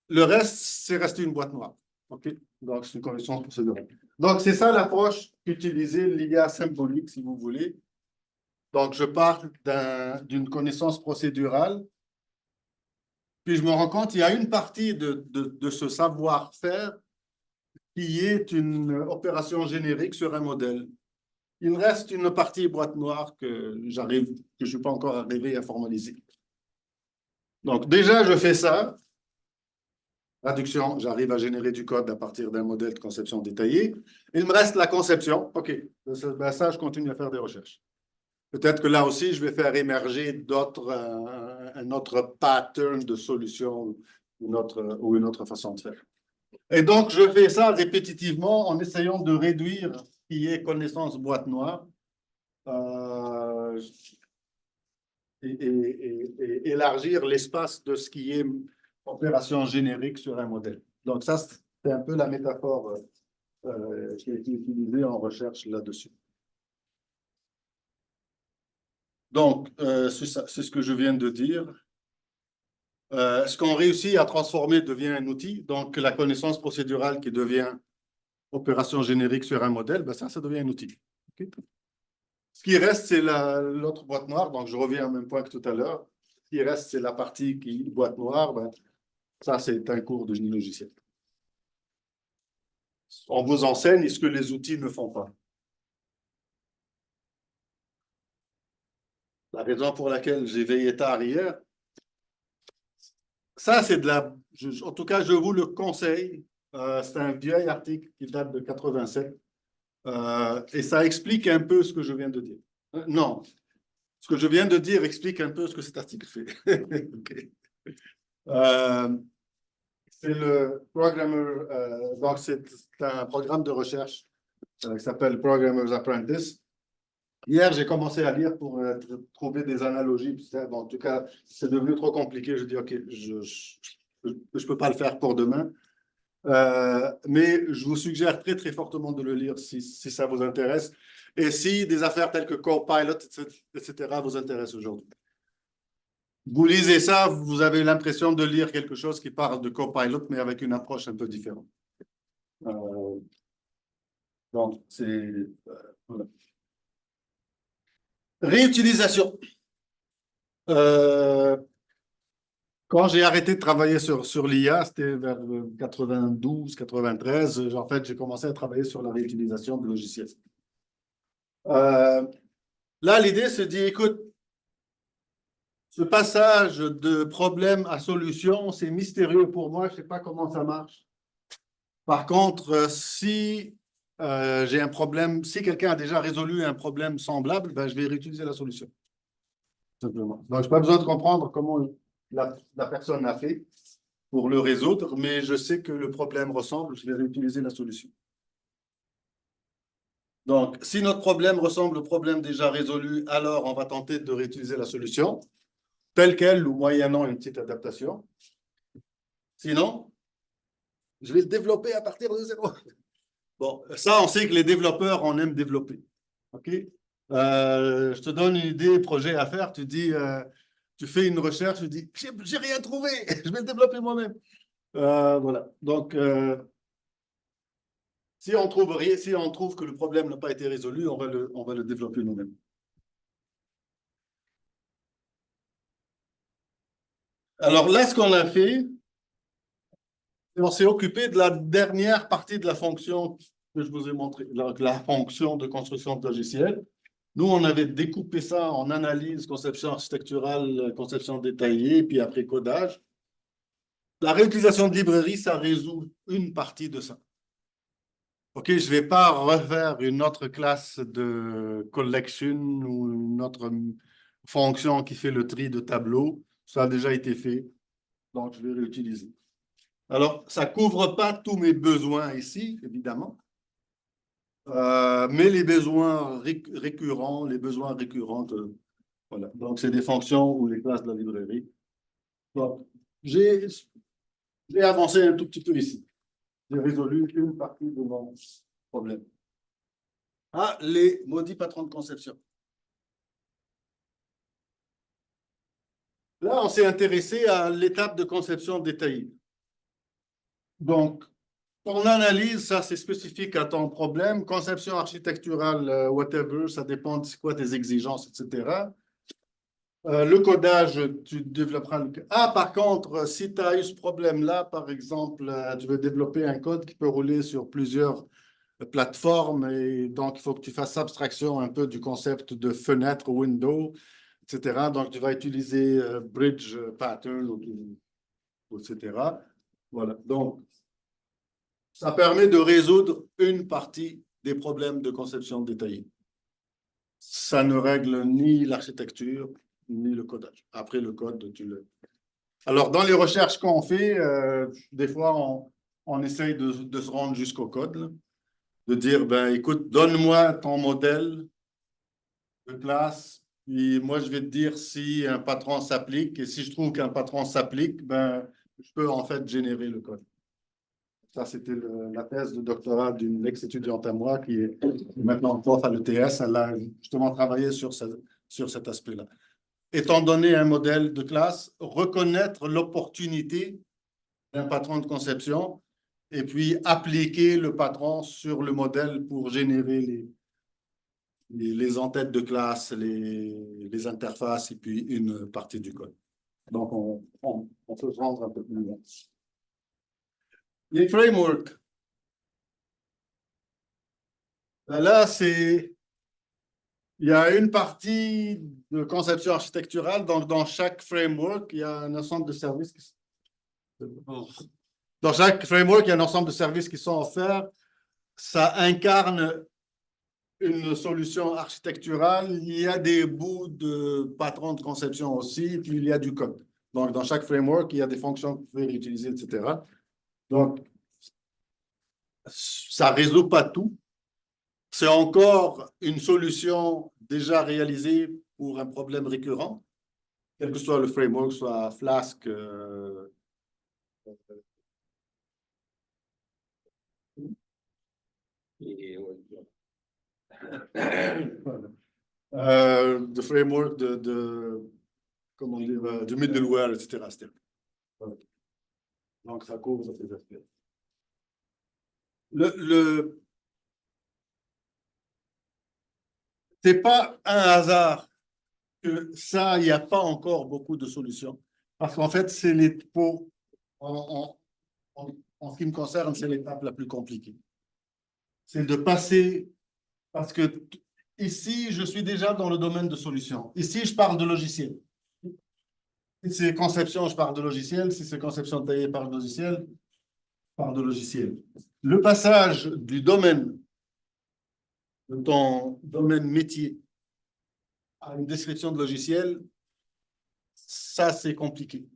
Le reste, c'est resté une boîte noire. OK? Donc, c'est une connaissance procédurale. Donc, c'est ça l'approche qu'utilisait l'IA symbolique, si vous voulez. Donc, je pars d'une connaissance procédurale, puis je me rends compte qu'il y a une partie de ce savoir-faire qui est une opération générique sur un modèle. Il reste une partie boîte noire que je ne suis pas encore arrivé à formaliser. Donc, déjà, je fais ça. Traduction, j'arrive à générer du code à partir d'un modèle de conception détaillé. Il me reste la conception. OK, ben ça, je continue à faire des recherches. Peut-être que là aussi, je vais faire émerger un autre pattern de solution ou une autre façon de faire. Et donc, je fais ça répétitivement en essayant de réduire ce qui est connaissance boîte noire et élargir l'espace de ce qui est opération générique sur un modèle. Donc, ça, c'est un peu la métaphore qui a été utilisée en recherche là-dessus. Donc, c'est ce que je viens de dire. Ce qu'on réussit à transformer devient un outil. Donc, la connaissance procédurale qui devient opération générique sur un modèle, ben ça devient un outil. Okay? Ce qui reste, c'est l'autre boîte noire. Donc, je reviens au même point que tout à l'heure. Ce qui reste, c'est la partie boîte noire. Ben, ça, c'est un cours de génie logiciel. On vous enseigne ce que les outils ne font pas. La raison pour laquelle j'ai veillé tard hier, ça, c'est en tout cas, je vous le conseille. C'est un vieil article qui date de 87. Et ça explique un peu ce que je viens de dire. Non, ce que je viens de dire explique un peu ce que cet article fait. Okay. C'est le Programmer, donc c'est un programme de recherche qui s'appelle Programmer's Apprentice. Hier, j'ai commencé à lire pour trouver des analogies. Bon, en tout cas, c'est devenu trop compliqué. Je dis, OK, je ne peux pas le faire pour demain. Mais je vous suggère très, très fortement de le lire si ça vous intéresse. Et si des affaires telles que Copilot, etc., vous intéressent aujourd'hui. Vous lisez ça, vous avez l'impression de lire quelque chose qui parle de Copilot, mais avec une approche un peu différente. Donc, c'est... voilà. Réutilisation. Quand j'ai arrêté de travailler sur l'IA, c'était vers 92, 93, en fait, j'ai commencé à travailler sur la réutilisation de logiciels. Là, l'idée se dit, écoute, ce passage de problème à solution, c'est mystérieux pour moi, je ne sais pas comment ça marche. Par contre, si j'ai un problème, si quelqu'un a déjà résolu un problème semblable, ben, je vais réutiliser la solution. Simplement. Donc, je n'ai pas besoin de comprendre comment la personne a fait pour le résoudre, mais je sais que le problème ressemble, je vais réutiliser la solution. Donc, si notre problème ressemble au problème déjà résolu, alors on va tenter de réutiliser la solution telle qu'elle ou moyennant une petite adaptation. Sinon, je vais le développer à partir de zéro. Bon, ça, on sait que les développeurs, on aime développer. OK? Je te donne une idée, projet à faire, tu dis, tu fais une recherche, tu dis, j'ai rien trouvé, je vais le développer moi-même. Voilà. Donc, si on trouve rien, si on trouve que le problème n'a pas été résolu, on va le développer nous-mêmes. Alors là, ce qu'on a fait, on s'est occupé de la dernière partie de la fonction que je vous ai montré, la fonction de construction de logiciel. Nous, on avait découpé ça en analyse, conception architecturale, conception détaillée, puis après codage. La réutilisation de librairie, ça résout une partie de ça. OK, je ne vais pas refaire une autre classe de collection ou une autre fonction qui fait le tri de tableaux. Ça a déjà été fait, donc je vais réutiliser. Alors, ça ne couvre pas tous mes besoins ici, évidemment, mais les besoins récurrents, voilà. Donc, c'est des fonctions ou les classes de la librairie. Donc, j'ai avancé un tout petit peu ici. J'ai résolu une partie de mon problème. Ah, les maudits patrons de conception. Là, on s'est intéressé à l'étape de conception détaillée. Donc, ton analyse, ça c'est spécifique à ton problème. Conception architecturale, whatever, ça dépend de quoi tes exigences, etc. Le codage, tu développeras le... Ah, par contre, si tu as eu ce problème-là, par exemple, tu veux développer un code qui peut rouler sur plusieurs plateformes et donc il faut que tu fasses abstraction un peu du concept de fenêtre, window, etc. Donc, tu vas utiliser bridge pattern, etc. Voilà. Donc, ça permet de résoudre une partie des problèmes de conception détaillée. Ça ne règle ni l'architecture, ni le codage. Après le code, tu le... Alors, dans les recherches qu'on fait, des fois, on essaye de se rendre jusqu'au code, là, de dire, ben, écoute, donne-moi ton modèle de classe, et moi, je vais te dire si un patron s'applique, et si je trouve qu'un patron s'applique, ben, je peux en fait générer le code. Ça, c'était la thèse de doctorat d'une ex-étudiante à moi qui est maintenant prof à l'ETS. Elle a justement travaillé sur cet aspect-là. Étant donné un modèle de classe, reconnaître l'opportunité d'un patron de conception et puis appliquer le patron sur le modèle pour générer les entêtes de classe, les interfaces et puis une partie du code. Donc, on peut se rendre un peu plus loin. Les frameworks. Là, il y a une partie de conception architecturale. Donc, dans chaque framework, il y a un ensemble de services Dans chaque framework, il y a un ensemble de services qui sont offerts. Ça incarne une solution architecturale. Il y a des bouts de patrons de conception aussi, puis il y a du code. Donc, dans chaque framework, il y a des fonctions que vous pouvez réutiliser, etc. Donc, ça ne résout pas tout. C'est encore une solution déjà réalisée pour un problème récurrent, quel que soit le framework, soit Flask. De framework comment dire, du middleware, etc. Donc, ça couvre ces aspects. C'est pas un hasard que ça, il n'y a pas encore beaucoup de solutions. Parce qu'en fait, c'est en ce qui me concerne, c'est l'étape la plus compliquée. C'est de passer, parce que ici, je suis déjà dans le domaine de solutions. Ici, je parle de logiciel. Si c'est conception, je parle de logiciel. Si c'est conception détaillée, je parle de logiciel. Je parle de logiciel. Le passage du domaine, de ton domaine métier, à une description de logiciel, ça, c'est compliqué.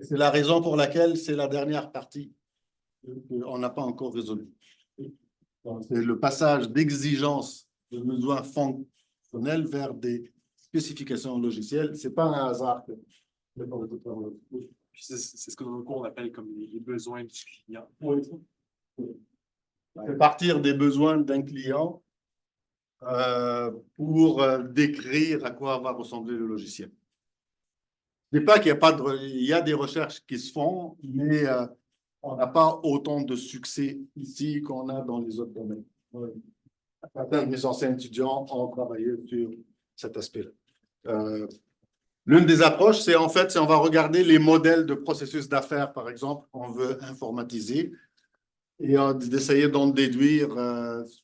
C'est la raison pour laquelle c'est la dernière partie qu'on n'a pas encore résolue. Donc, c'est le passage d'exigences de besoins fonctionnels vers des spécifications logicielles. Ce n'est pas un hasard. Puis c'est ce que dans le cours on appelle comme les besoins du client. C'est partir des besoins d'un client pour décrire à quoi va ressembler le logiciel. Je ne dis pas qu'il n'y a pas il y a des recherches qui se font, mais on n'a pas autant de succès ici qu'on a dans les autres domaines. Certains de mes anciens étudiants ont travaillé sur cet aspect-là. L'une des approches, c'est en fait, on va regarder les modèles de processus d'affaires, par exemple, qu'on veut informatiser, et d'essayer d'en déduire.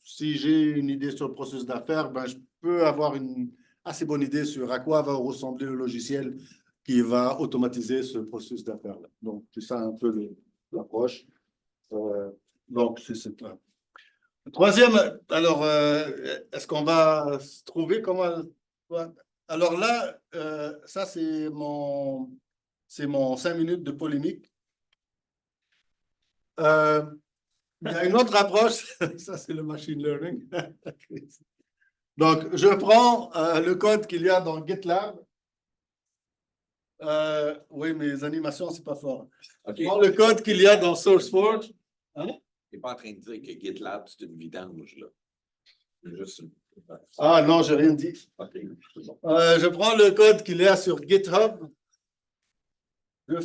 Si j'ai une idée sur le processus d'affaires, ben, je peux avoir une assez bonne idée sur à quoi va ressembler le logiciel qui va automatiser ce processus d'affaires-là. Donc, c'est ça un peu l'approche. Donc, c'est ça. Troisième, alors, est-ce qu'on va se trouver comment... Alors là, ça, c'est mon 5 minutes de polémique. Il y a une autre approche, ça, c'est le machine learning. Donc, je prends le code qu'il y a dans GitLab. Oui, mes animations, c'est pas fort. OK. Je prends le code qu'il y a dans SourceForge. Tu n'es pas en train de dire que GitLab, c'est une vidange, là. C'est juste Ah non, j'ai rien dit. OK. C'est bon. Je prends le code qu'il y a sur GitHub. Je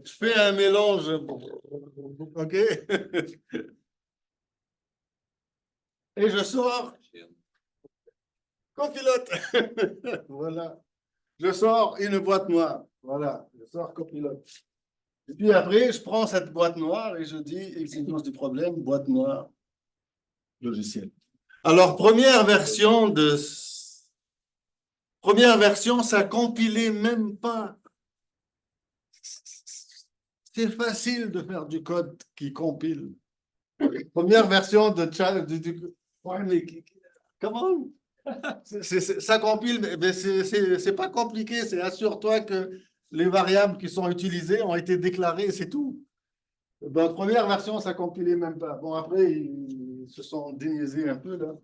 fais un mélange. OK. Et je sors copilote. Voilà. Je sors une boîte noire. Voilà. Je sors copilote. Et puis après, je prends cette boîte noire et je dis exigence du problème, boîte noire, logiciel. Alors, première version, ça compilait même pas. C'est facile de faire du code qui compile. Première version de ouais, mais comment? Ça compile, mais c'est pas compliqué. C'est assure-toi que les variables qui sont utilisées ont été déclarées, c'est tout. Donc, première version, ça compilait même pas. Bon, après, ils se sont déniaisés un peu, là.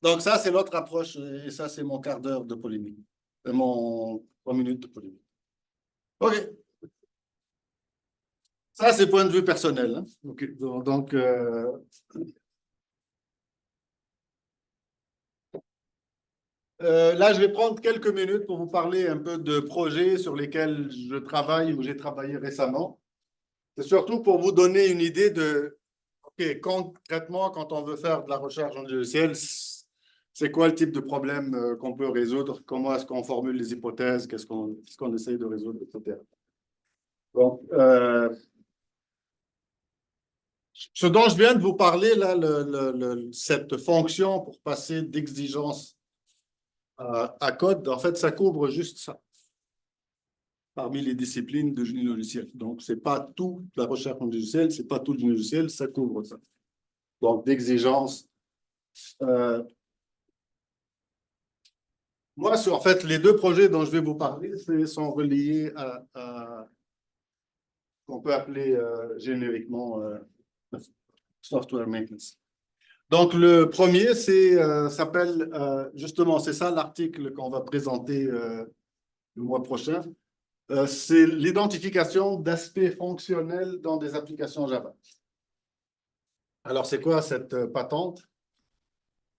Donc, ça, c'est l'autre approche. Et ça, c'est mon quart d'heure de polémique. Mon 3 minutes de polémique. OK. Ça, c'est point de vue personnel. Hein. Okay. Donc, là, je vais prendre quelques minutes pour vous parler un peu de projets sur lesquels je travaille ou j'ai travaillé récemment. C'est surtout pour vous donner une idée de, OK, concrètement, quand on veut faire de la recherche en logiciel, c'est quoi le type de problème qu'on peut résoudre? Comment est-ce qu'on formule les hypothèses? Qu'est-ce qu'on essaye de résoudre, etc. Donc, ce dont je viens de vous parler, là, cette fonction pour passer d'exigence à code, en fait, ça couvre juste ça parmi les disciplines de génie logiciel. Donc, ce n'est pas tout la recherche en logiciel, ce n'est pas tout le génie logiciel, ça couvre ça. Donc, d'exigence. Moi, en fait, les deux projets dont je vais vous parler sont reliés à qu'on peut appeler génériquement software maintenance. Donc, le premier, s'appelle, justement, c'est ça l'article qu'on va présenter le mois prochain. C'est l'identification d'aspects fonctionnels dans des applications Java. Alors, c'est quoi cette patente?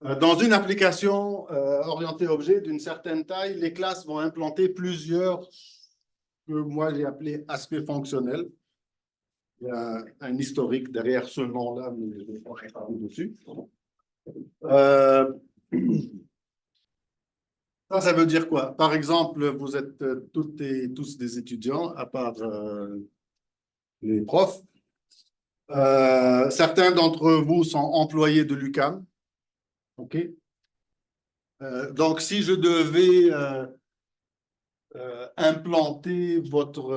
Dans une application orientée objet d'une certaine taille, les classes vont implanter plusieurs que moi j'ai appelé aspects fonctionnels. Il y a un historique derrière ce nom-là, mais je ne vais pas reparler dessus. Ça veut dire quoi? Par exemple, vous êtes toutes et tous des étudiants, à part les profs. Certains d'entre vous sont employés de l'UQAM. OK? Donc, si je devais implanter votre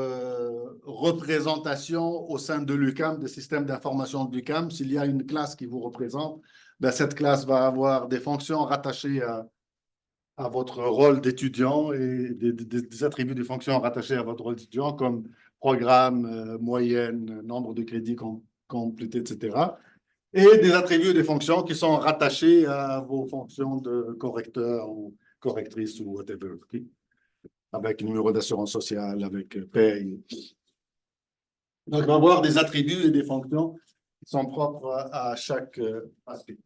représentation au sein de l'UQAM, des systèmes d'information de l'UQAM, s'il y a une classe qui vous représente, ben, cette classe va avoir des fonctions rattachées à votre rôle d'étudiant et des attributs des fonctions rattachées à votre rôle d'étudiant comme programme, moyenne, nombre de crédits complétés, etc. et des attributs et des fonctions qui sont rattachés à vos fonctions de correcteur ou correctrice ou whatever, ok? Avec numéro d'assurance sociale, avec paye. Donc, on va avoir des attributs et des fonctions qui sont propres à chaque aspect.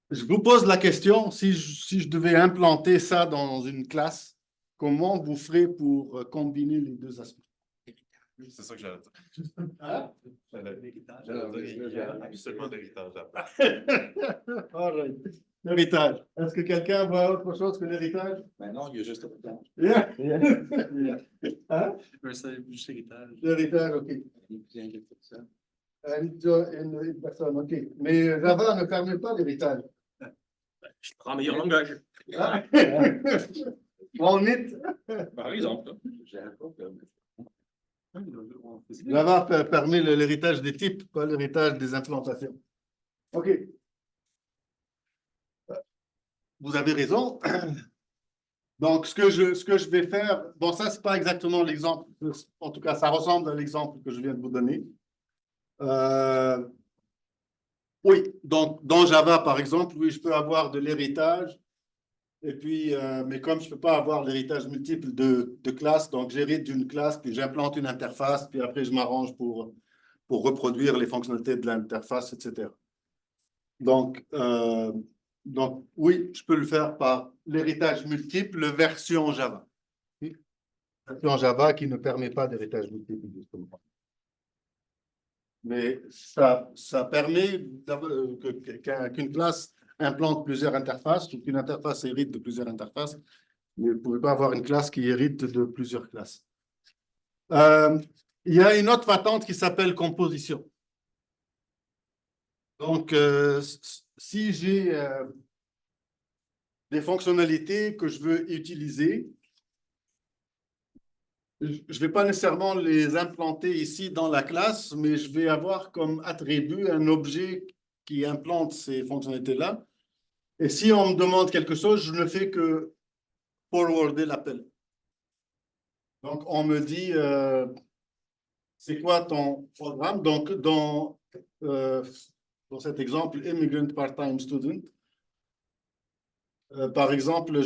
Je vous pose la question, si je devais implanter ça dans une classe, comment vous ferez pour combiner les deux aspects? C'est ça que j'allais dire. Hein? L'héritage. Il y a absolument d'héritage à part. All right. L'héritage. Est-ce que quelqu'un voit autre chose que l'héritage? Ben non, il y a juste l'héritage. Yeah. Hein? Juste héritage. L'héritage, OK. Une personne, OK. Mais Java ne permet pas l'héritage. Je prends meilleur langage. Ah. On est. Par exemple. Java permet l'héritage des types, pas l'héritage des implantations. OK. Vous avez raison. Donc, ce que je vais faire, bon, ça, c'est pas exactement l'exemple, en tout cas, ça ressemble à l'exemple que je viens de vous donner. Oui, donc, dans Java, par exemple, oui, je peux avoir de l'héritage, et puis, mais comme je peux pas avoir l'héritage multiple de classes, donc j'hérite d'une classe, puis j'implante une interface, puis après, je m'arrange pour reproduire les fonctionnalités de l'interface, etc. Donc, oui, je peux le faire par l'héritage multiple version Java. Oui. Version Java qui ne permet pas d'héritage multiple, justement. Mais ça permet qu'une classe implante plusieurs interfaces, ou qu'une interface hérite de plusieurs interfaces. Mais vous ne pouvez pas avoir une classe qui hérite de plusieurs classes. Il y a une autre patente qui s'appelle composition. Donc, si j'ai des fonctionnalités que je veux utiliser, je ne vais pas nécessairement les implanter ici dans la classe, mais je vais avoir comme attribut un objet qui implante ces fonctionnalités-là. Et si on me demande quelque chose, je ne fais que forwarder l'appel. Donc, on me dit, c'est quoi ton programme? Donc, dans cet exemple, Immigrant Part-Time Student, par exemple,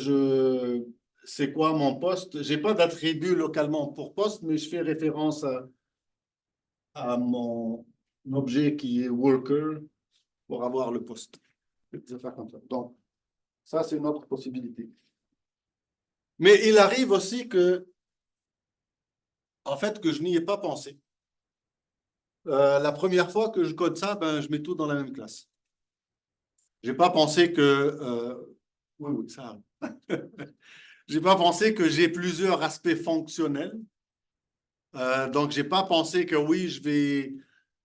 c'est quoi mon poste? Je n'ai pas d'attribut localement pour poste, mais je fais référence à mon objet qui est worker pour avoir le poste. Donc, ça, c'est une autre possibilité. Mais il arrive aussi que, en fait, que je n'y ai pas pensé. La première fois que je code ça, ben, je mets tout dans la même classe. Je n'ai pas pensé que... oui, ça arrive. Je n'ai pas pensé que j'ai plusieurs aspects fonctionnels. Donc, je n'ai pas pensé que oui, je vais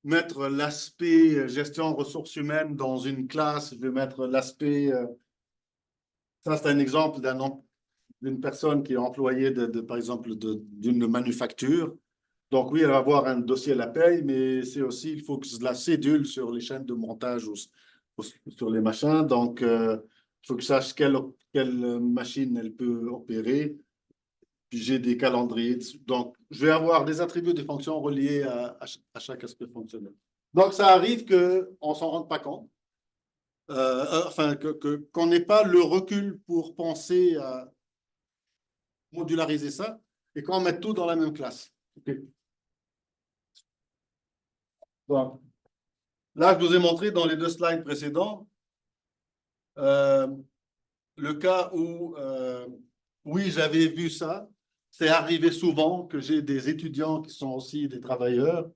mettre l'aspect gestion ressources humaines dans une classe. Je vais mettre l'aspect... ça, c'est un exemple d'une personne qui est employée, par exemple, d'une manufacture. Donc, oui, elle va avoir un dossier à la paye, mais c'est aussi, il faut que je la cédule sur les chaînes de montage ou sur les machins. Donc, il faut que je sache quelle machine elle peut opérer. Puis, j'ai des calendriers. Donc, je vais avoir des attributs, des fonctions reliées à chaque aspect fonctionnel. Donc, ça arrive qu'on ne s'en rende pas compte. Enfin, qu'on n'ait pas le recul pour penser à modulariser ça et qu'on mette tout dans la même classe. Okay. Bon. Là, je vous ai montré dans les 2 slides précédents le cas où, oui, j'avais vu ça. C'est arrivé souvent que j'ai des étudiants qui sont aussi des travailleurs.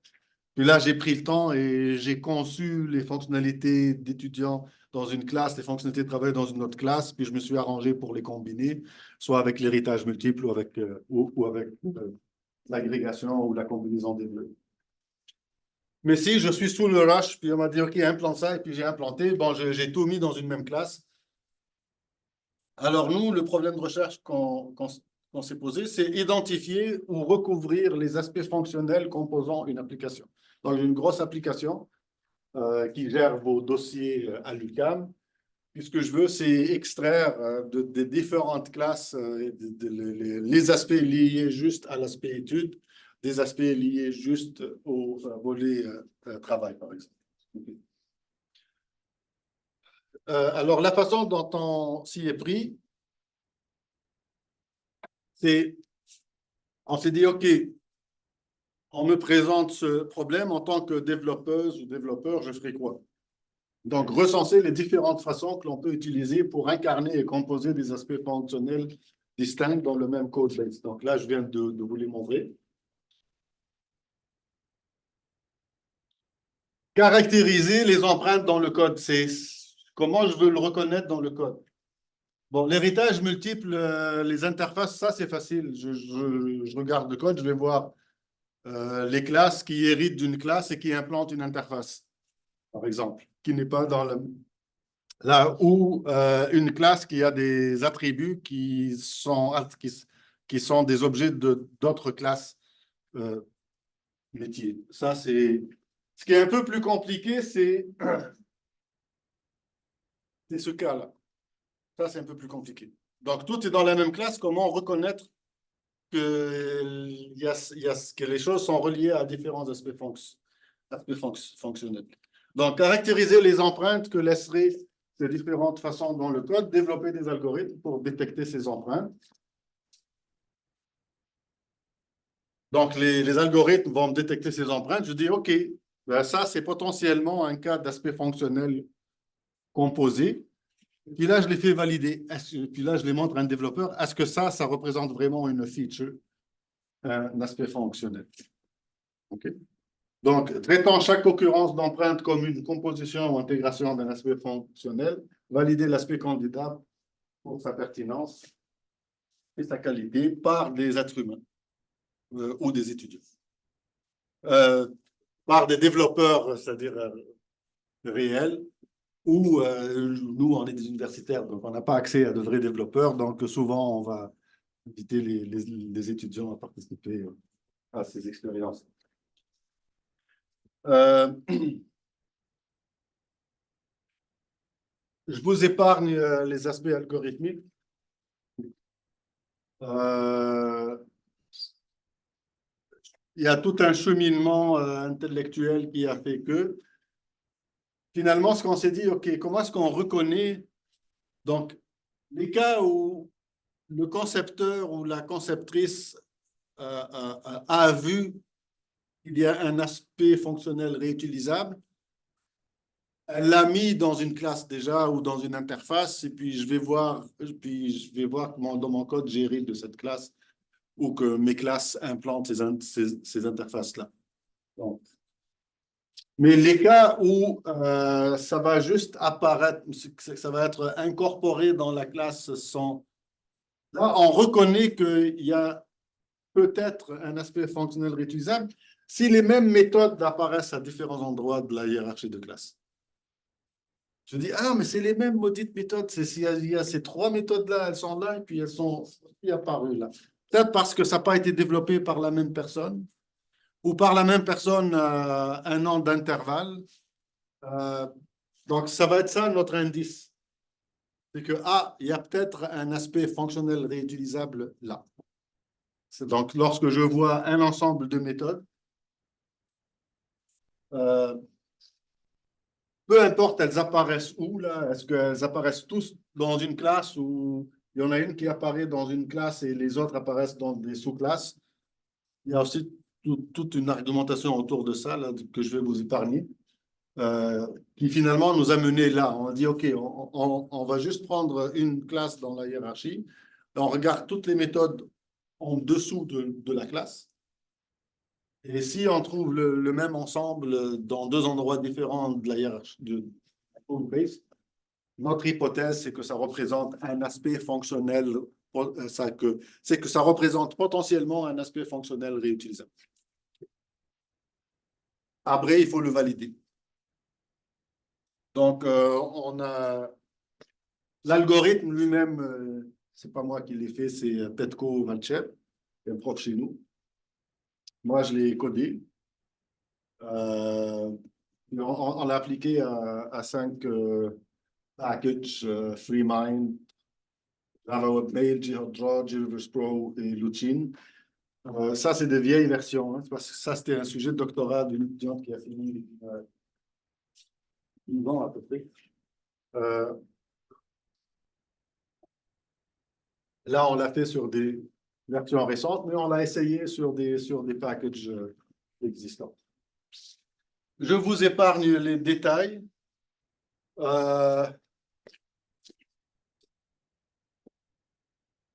Puis là, j'ai pris le temps et j'ai conçu les fonctionnalités d'étudiants dans une classe, les fonctionnalités de travail dans une autre classe, puis je me suis arrangé pour les combiner, soit avec l'héritage multiple ou avec l'agrégation ou la combinaison des deux. Mais si je suis sous le rush, puis on m'a dit, OK, implante ça, et puis j'ai implanté, bon, j'ai tout mis dans une même classe. Alors nous, le problème de recherche qu'on s'est posé, c'est identifier ou recouvrir les aspects fonctionnels composant une application. Donc, une grosse application qui gère vos dossiers à l'UQAM. Puis ce que je veux, c'est extraire des différentes classes les aspects liés juste à l'aspect études, des aspects liés juste au volet travail, par exemple. Alors, la façon dont on s'y est pris, c'est, on s'est dit, OK, on me présente ce problème en tant que développeuse ou développeur, je ferai quoi? Donc, recenser les différentes façons que l'on peut utiliser pour incarner et composer des aspects fonctionnels distincts dans le même code base. Donc là, je viens de vous les montrer. Caractériser les empreintes dans le code, c'est comment je veux le reconnaître dans le code. Bon, l'héritage multiple, les interfaces, ça c'est facile. Je regarde le code, je vais voir les classes qui héritent d'une classe et qui implantent une interface, par exemple, qui n'est pas dans le... Là où une classe qui a des attributs qui sont des objets d'autres classes métiers. Ça, c'est... Ce qui est un peu plus compliqué, c'est ce cas-là. Ça, c'est un peu plus compliqué. Donc, tout est dans la même classe. Comment reconnaître que les choses sont reliées à différents aspects fonctionnels. Donc, caractériser les empreintes que laisseraient ces différentes façons dans le code, développer des algorithmes pour détecter ces empreintes. Donc, les algorithmes vont détecter ces empreintes. Je dis, OK, ben ça, c'est potentiellement un cas d'aspect fonctionnel composé. Puis là, je les fais valider. Puis là, je les montre à un développeur. Est-ce que ça représente vraiment une feature, un aspect fonctionnel? OK. Donc, traitant chaque occurrence d'empreinte comme une composition ou intégration d'un aspect fonctionnel, valider l'aspect candidat pour sa pertinence et sa qualité par des êtres humains ou des étudiants. Par des développeurs, c'est-à-dire réels, ou nous, on est des universitaires, donc on n'a pas accès à de vrais développeurs, donc souvent, on va inviter les étudiants à participer à ces expériences. Je vous épargne les aspects algorithmiques. Il y a tout un cheminement intellectuel qui a fait que, finalement, ce qu'on s'est dit, OK, comment est-ce qu'on reconnaît donc les cas où le concepteur ou la conceptrice a vu qu'il y a un aspect fonctionnel réutilisable, elle l'a mis dans une classe déjà ou dans une interface, et puis je vais voir comment dans mon code j'hérite de cette classe ou que mes classes implantent ces interfaces-là. Mais les cas où ça va juste apparaître, ça va être incorporé dans la classe sont... Là, on reconnaît qu'il y a peut-être un aspect fonctionnel réutilisable si les mêmes méthodes apparaissent à différents endroits de la hiérarchie de classe. Je dis, ah, mais c'est les mêmes maudites méthodes. Il y a ces trois méthodes-là, elles sont là et puis elles sont apparues là. Peut-être parce que ça n'a pas été développé par la même personne ou par la même personne un an d'intervalle. Donc, ça va être ça notre indice. C'est que, il y a peut-être un aspect fonctionnel réutilisable là. Donc, lorsque je vois un ensemble de méthodes, peu importe elles apparaissent où, là, est-ce qu'elles apparaissent tous dans une classe ou il y en a une qui apparaît dans une classe et les autres apparaissent dans des sous-classes. Il y a aussi toute une argumentation autour de ça là, que je vais vous épargner, qui finalement nous a mené là. On a dit, OK, on va juste prendre une classe dans la hiérarchie, on regarde toutes les méthodes en dessous de la classe. Et si on trouve le même ensemble dans deux endroits différents de la hiérarchie de code base, notre hypothèse, c'est que ça représente un aspect fonctionnel, c'est que ça représente potentiellement un aspect fonctionnel réutilisable. Après, il faut le valider. Donc, on a l'algorithme lui-même, c'est pas moi qui l'ai fait, c'est Petko Valchev, un prof chez nous. Moi, je l'ai codé. On l'a appliqué à 5 packages, FreeMind, Java Webmail, JDraw, JReverse Pro et Lucene. Ça, c'est de vieilles versions, hein, parce que ça, c'était un sujet de doctorat d'une étudiante qui a fini 10 ans à peu près. Là, on l'a fait sur des versions récentes, mais on l'a essayé sur des packages existants. Je vous épargne les détails.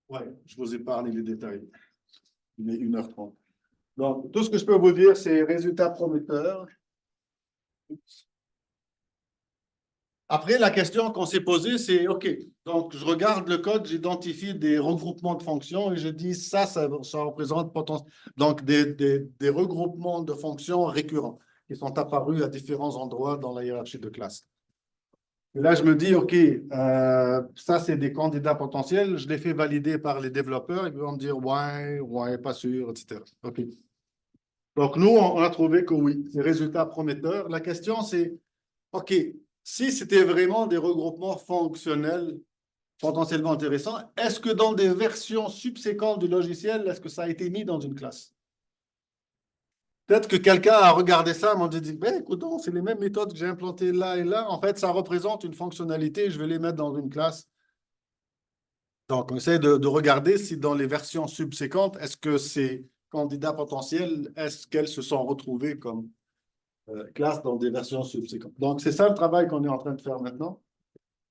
Ouais, je vous épargne les détails. Il est 1h30. Donc, tout ce que je peux vous dire, c'est résultats prometteurs. Après, la question qu'on s'est posée, c'est OK, donc je regarde le code, j'identifie des regroupements de fonctions et je dis ça représente donc des regroupements de fonctions récurrents qui sont apparus à différents endroits dans la hiérarchie de classe. Et là, je me dis, OK, ça, c'est des candidats potentiels. Je les fais valider par les développeurs. Ils vont me dire, ouais, pas sûr, etc. OK. Donc, nous, on a trouvé que oui, c'est résultats prometteurs. La question, c'est, OK, si c'était vraiment des regroupements fonctionnels potentiellement intéressants, est-ce que dans des versions subséquentes du logiciel, est-ce que ça a été mis dans une classe? Peut-être que quelqu'un a regardé ça, m'a dit, ben, écoute, c'est les mêmes méthodes que j'ai implantées là et là. En fait, ça représente une fonctionnalité, je vais les mettre dans une classe. Donc, on essaie de regarder si dans les versions subséquentes, est-ce que ces candidats potentiels, est-ce qu'elles se sont retrouvées comme classes dans des versions subséquentes. Donc, c'est ça le travail qu'on est en train de faire maintenant,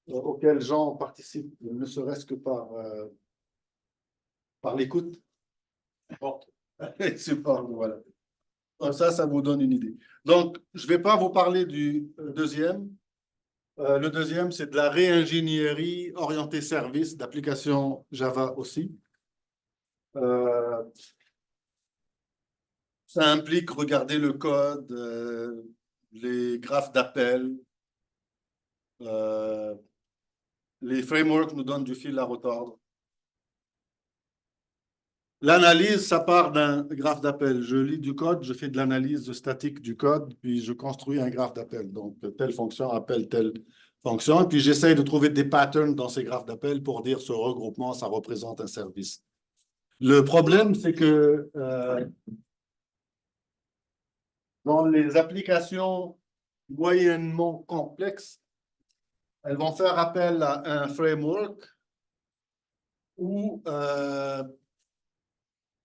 auquel Jean participe, ne serait-ce que par l'écoute. Voilà. Ça vous donne une idée. Donc, je ne vais pas vous parler du deuxième. Le deuxième, c'est de la réingénierie orientée service d'application Java aussi. Ça implique regarder le code, les graphes d'appel. Les frameworks nous donnent du fil à retordre. L'analyse, ça part d'un graphe d'appel. Je lis du code, je fais de l'analyse statique du code, puis je construis un graphe d'appel. Donc, telle fonction appelle telle fonction, puis j'essaie de trouver des patterns dans ces graphes d'appel pour dire ce regroupement, ça représente un service. Le problème, c'est que dans les applications moyennement complexes, elles vont faire appel à un framework où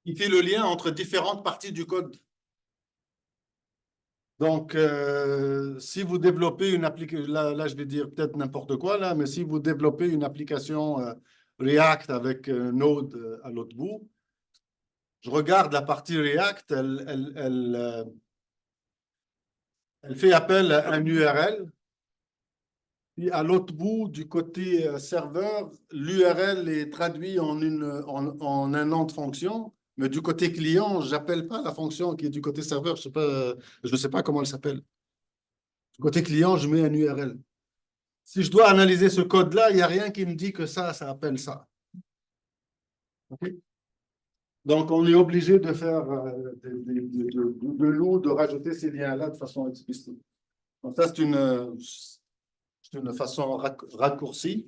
il fait le lien entre différentes parties du code. Donc, si vous développez une application, là, je vais dire peut-être n'importe quoi, là, mais si vous développez une application React avec Node à l'autre bout, je regarde la partie React, elle fait appel à un URL. Puis à l'autre bout, du côté serveur, l'URL est traduit en un nom de fonction. Mais du côté client, je n'appelle pas la fonction qui est du côté serveur. Je ne sais pas comment elle s'appelle. Du côté client, je mets un URL. Si je dois analyser ce code-là, il n'y a rien qui me dit que ça appelle ça. Okay? Donc, on est obligé de faire de l'eau, de rajouter ces liens-là de façon explicite. Donc, ça, c'est une façon raccourcie.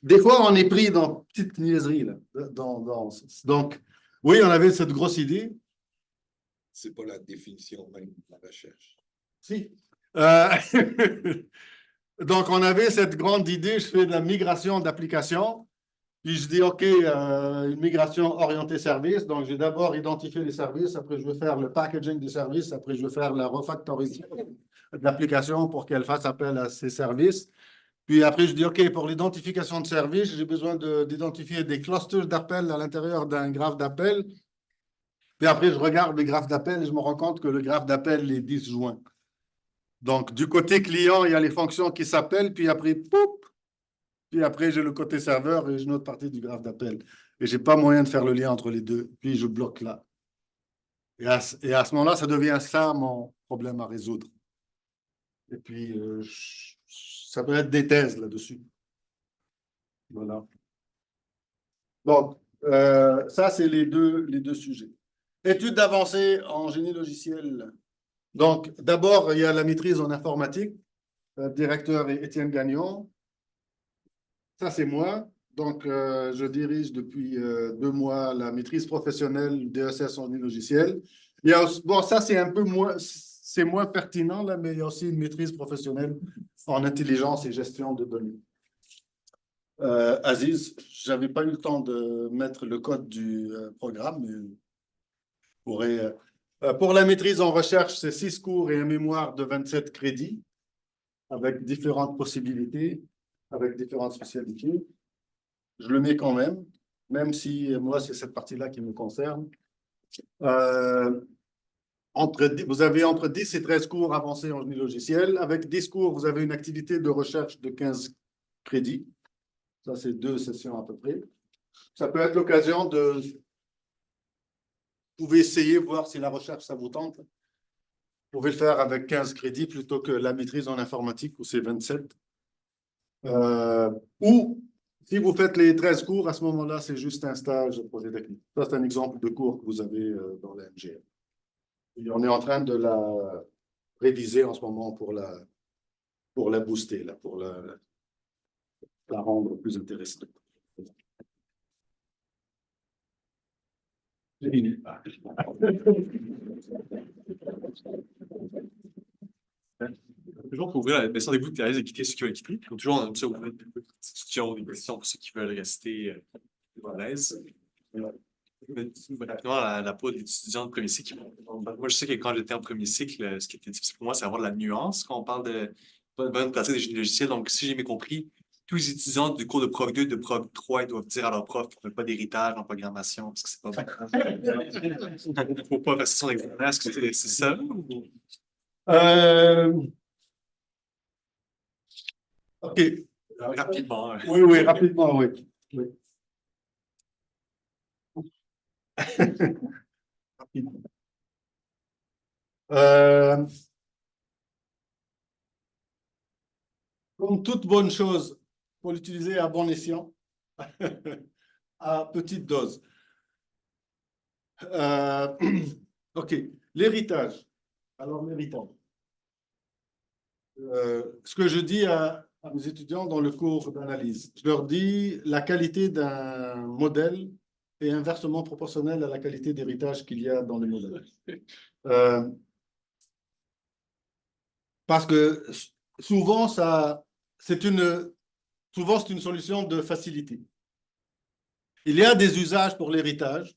Des fois, on est pris dans petite niaiserie. Là, donc, oui, on avait cette grosse idée. C'est pas la définition même de la recherche. Si. Donc, on avait cette grande idée, je fais de la migration d'applications. Puis je dis, OK, une migration orientée service. Donc, j'ai d'abord identifié les services. Après, je vais faire le packaging des services. Après, je vais faire la refactorisation de l'application pour qu'elle fasse appel à ces services. Puis après, je dis, OK, pour l'identification de services, j'ai besoin d'identifier des clusters d'appels à l'intérieur d'un graphe d'appel. Puis après, je regarde le graphe d'appel et je me rends compte que le graphe d'appel est disjoint. Donc, du côté client, il y a les fonctions qui s'appellent, puis après, poup! Puis après, j'ai le côté serveur et j'ai une autre partie du graphe d'appel. Et je n'ai pas moyen de faire le lien entre les deux. Puis je bloque là. Et à ce moment-là, ça devient ça mon problème à résoudre. Et puis, ça peut être des thèses là-dessus. Voilà. Donc, ça, c'est les deux sujets. Études d'avancée en génie logiciel. Donc, d'abord, il y a la maîtrise en informatique. Le directeur est Étienne Gagnon. Ça, c'est moi. Donc, je dirige depuis 2 mois la maîtrise professionnelle DESS en génie logiciel. Bon, ça, c'est un peu moins... c'est moins pertinent, là, mais il y a aussi une maîtrise professionnelle en intelligence et gestion de données. Aziz, je n'avais pas eu le temps de mettre le code du programme, mais vous pourrez, pour la maîtrise en recherche, c'est 6 cours et un mémoire de 27 crédits, avec différentes possibilités, avec différentes spécialités. Je le mets quand même si moi, c'est cette partie-là qui me concerne. Vous avez entre 10 et 13 cours avancés en génie logiciel. Avec 10 cours, vous avez une activité de recherche de 15 crédits. Ça, c'est 2 sessions à peu près. Ça peut être l'occasion de... Vous pouvez essayer, voir si la recherche, ça vous tente. Vous pouvez le faire avec 15 crédits plutôt que la maîtrise en informatique où c'est 27. Ou si vous faites les 13 cours, à ce moment-là, c'est juste un stage de projet technique. Ça, c'est un exemple de cours que vous avez dans la MGL. Et on est en train de la réviser en ce moment pour la booster, là, pour la rendre plus intéressante. J'ai fini. Toujours pour ouvrir la question des bouts de Thérèse et quitter ceux qui veulent quitter. Comme toujours, on aime ça ouvrir des discussions, des questions pour ceux qui veulent rester à l'aise. Rapidement, la peau d'étudiant de premier cycle. Moi, je sais que quand j'étais en premier cycle, ce qui était difficile pour moi, c'est d'avoir de la nuance quand on parle de bonne pratique des génies logiciels. Donc, si j'ai bien compris, tous les étudiants du cours de Prof 2, de Prof 3, ils doivent dire à leur prof qu'ils ne veulent pas d'héritage en programmation, parce que c'est pas bon. Il ne faut pas passer son examen. Est-ce que c'est ça? OK. Rapidement. Oui, rapidement, oui. Rapidement. Comme toute bonne chose, il faut l'utiliser à bon escient, à petite dose. OK, l'héritage. Alors, l'héritage. Ce que je dis à mes étudiants dans le cours d'analyse, je leur dis la qualité d'un modèle est inversement proportionnelle à la qualité d'héritage qu'il y a dans le modèle. Parce que souvent, c'est une solution de facilité. Il y a des usages pour l'héritage.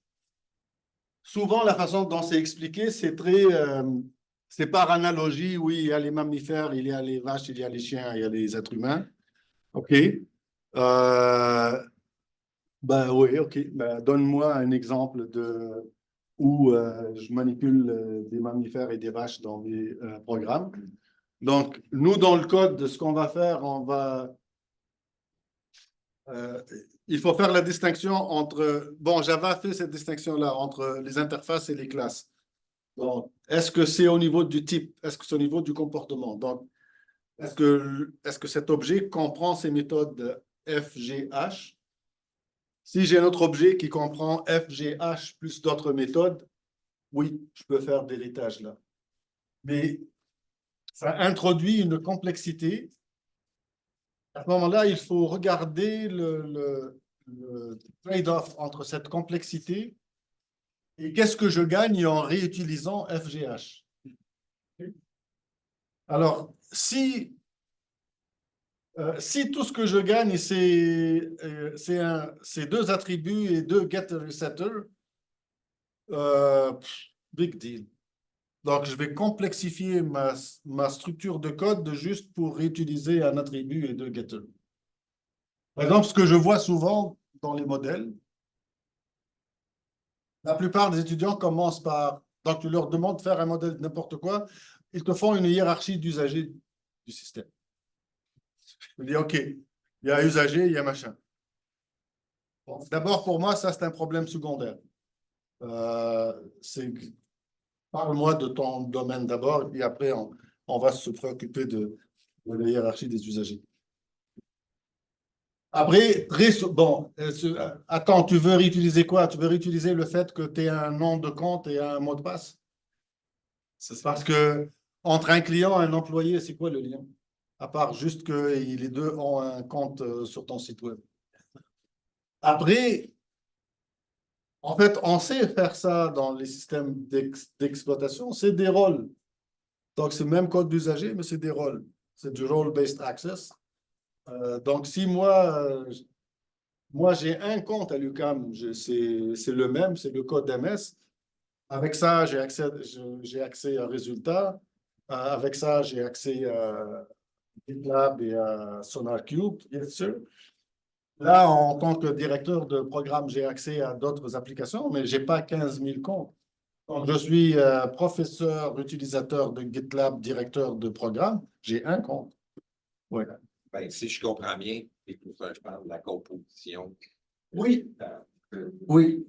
Souvent, la façon dont c'est expliqué, c'est par analogie. Oui, il y a les mammifères, il y a les vaches, il y a les chiens, il y a les êtres humains. OK. Ben oui, OK. Ben, donne-moi un exemple où je manipule des mammifères et des vaches dans mes programmes. Donc, nous, dans le code, ce qu'on va faire, il faut faire la distinction entre... Bon, Java fait cette distinction-là entre les interfaces et les classes. Donc, est-ce que c'est au niveau du type? Est-ce que c'est au niveau du comportement? Donc, est-ce que cet objet comprend ces méthodes FGH? Si j'ai un autre objet qui comprend FGH plus d'autres méthodes, oui, je peux faire d'héritage là. Mais ça introduit une complexité. À ce moment-là, il faut regarder le trade-off entre cette complexité et qu'est-ce que je gagne en réutilisant FGH. Alors, si tout ce que je gagne, c'est 2 attributs et 2 getter et setter, big deal. Donc, je vais complexifier ma structure de code juste pour réutiliser un attribut et 2 getters. Par exemple, ce que je vois souvent dans les modèles, la plupart des étudiants commencent par... Donc, tu leur demandes de faire un modèle de n'importe quoi, ils te font une hiérarchie d'usagers du système. Je dis, OK, il y a usager, il y a machin. Bon, d'abord, pour moi, ça, c'est un problème secondaire. Parle-moi de ton domaine d'abord, et puis après, on va se préoccuper de la hiérarchie des usagers. Après, bon, attends, tu veux réutiliser quoi? Tu veux réutiliser le fait que tu aies un nom de compte et un mot de passe? C'est parce que entre un client et un employé, c'est quoi le lien? À part juste que les deux ont un compte sur ton site web. Après, en fait, on sait faire ça dans les systèmes d'exploitation, c'est des rôles. Donc, c'est le même code d'usager, mais c'est des rôles. C'est du role-based access. Donc, si moi j'ai un compte à l'UQAM, c'est le même, c'est le code MS. Avec ça, j'ai accès à résultats. Avec ça, j'ai accès à GitLab et à SonarQube, bien sûr. Là, en tant que directeur de programme, j'ai accès à d'autres applications, mais je n'ai pas 15 000 comptes. Donc, je suis professeur, utilisateur de GitLab, directeur de programme. J'ai un compte. Ouais. Ben, si je comprends bien, et pour ça, je parle de la composition. Oui. Oui.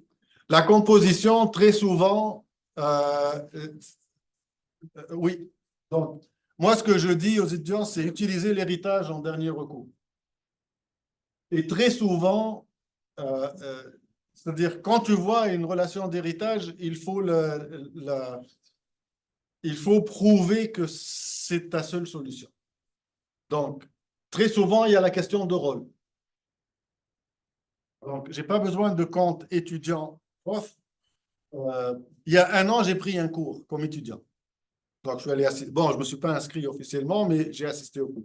La composition, très souvent, oui. Donc, moi, ce que je dis aux étudiants, c'est utiliser l'héritage en dernier recours. Et très souvent, c'est-à-dire, quand tu vois une relation d'héritage, il faut prouver que c'est ta seule solution. Donc, très souvent, il y a la question de rôle. Donc, je n'ai pas besoin de compte étudiant prof. Il y a un an, j'ai pris un cours comme étudiant. Donc, je suis allé assister. Bon, je ne me suis pas inscrit officiellement, mais j'ai assisté au cours.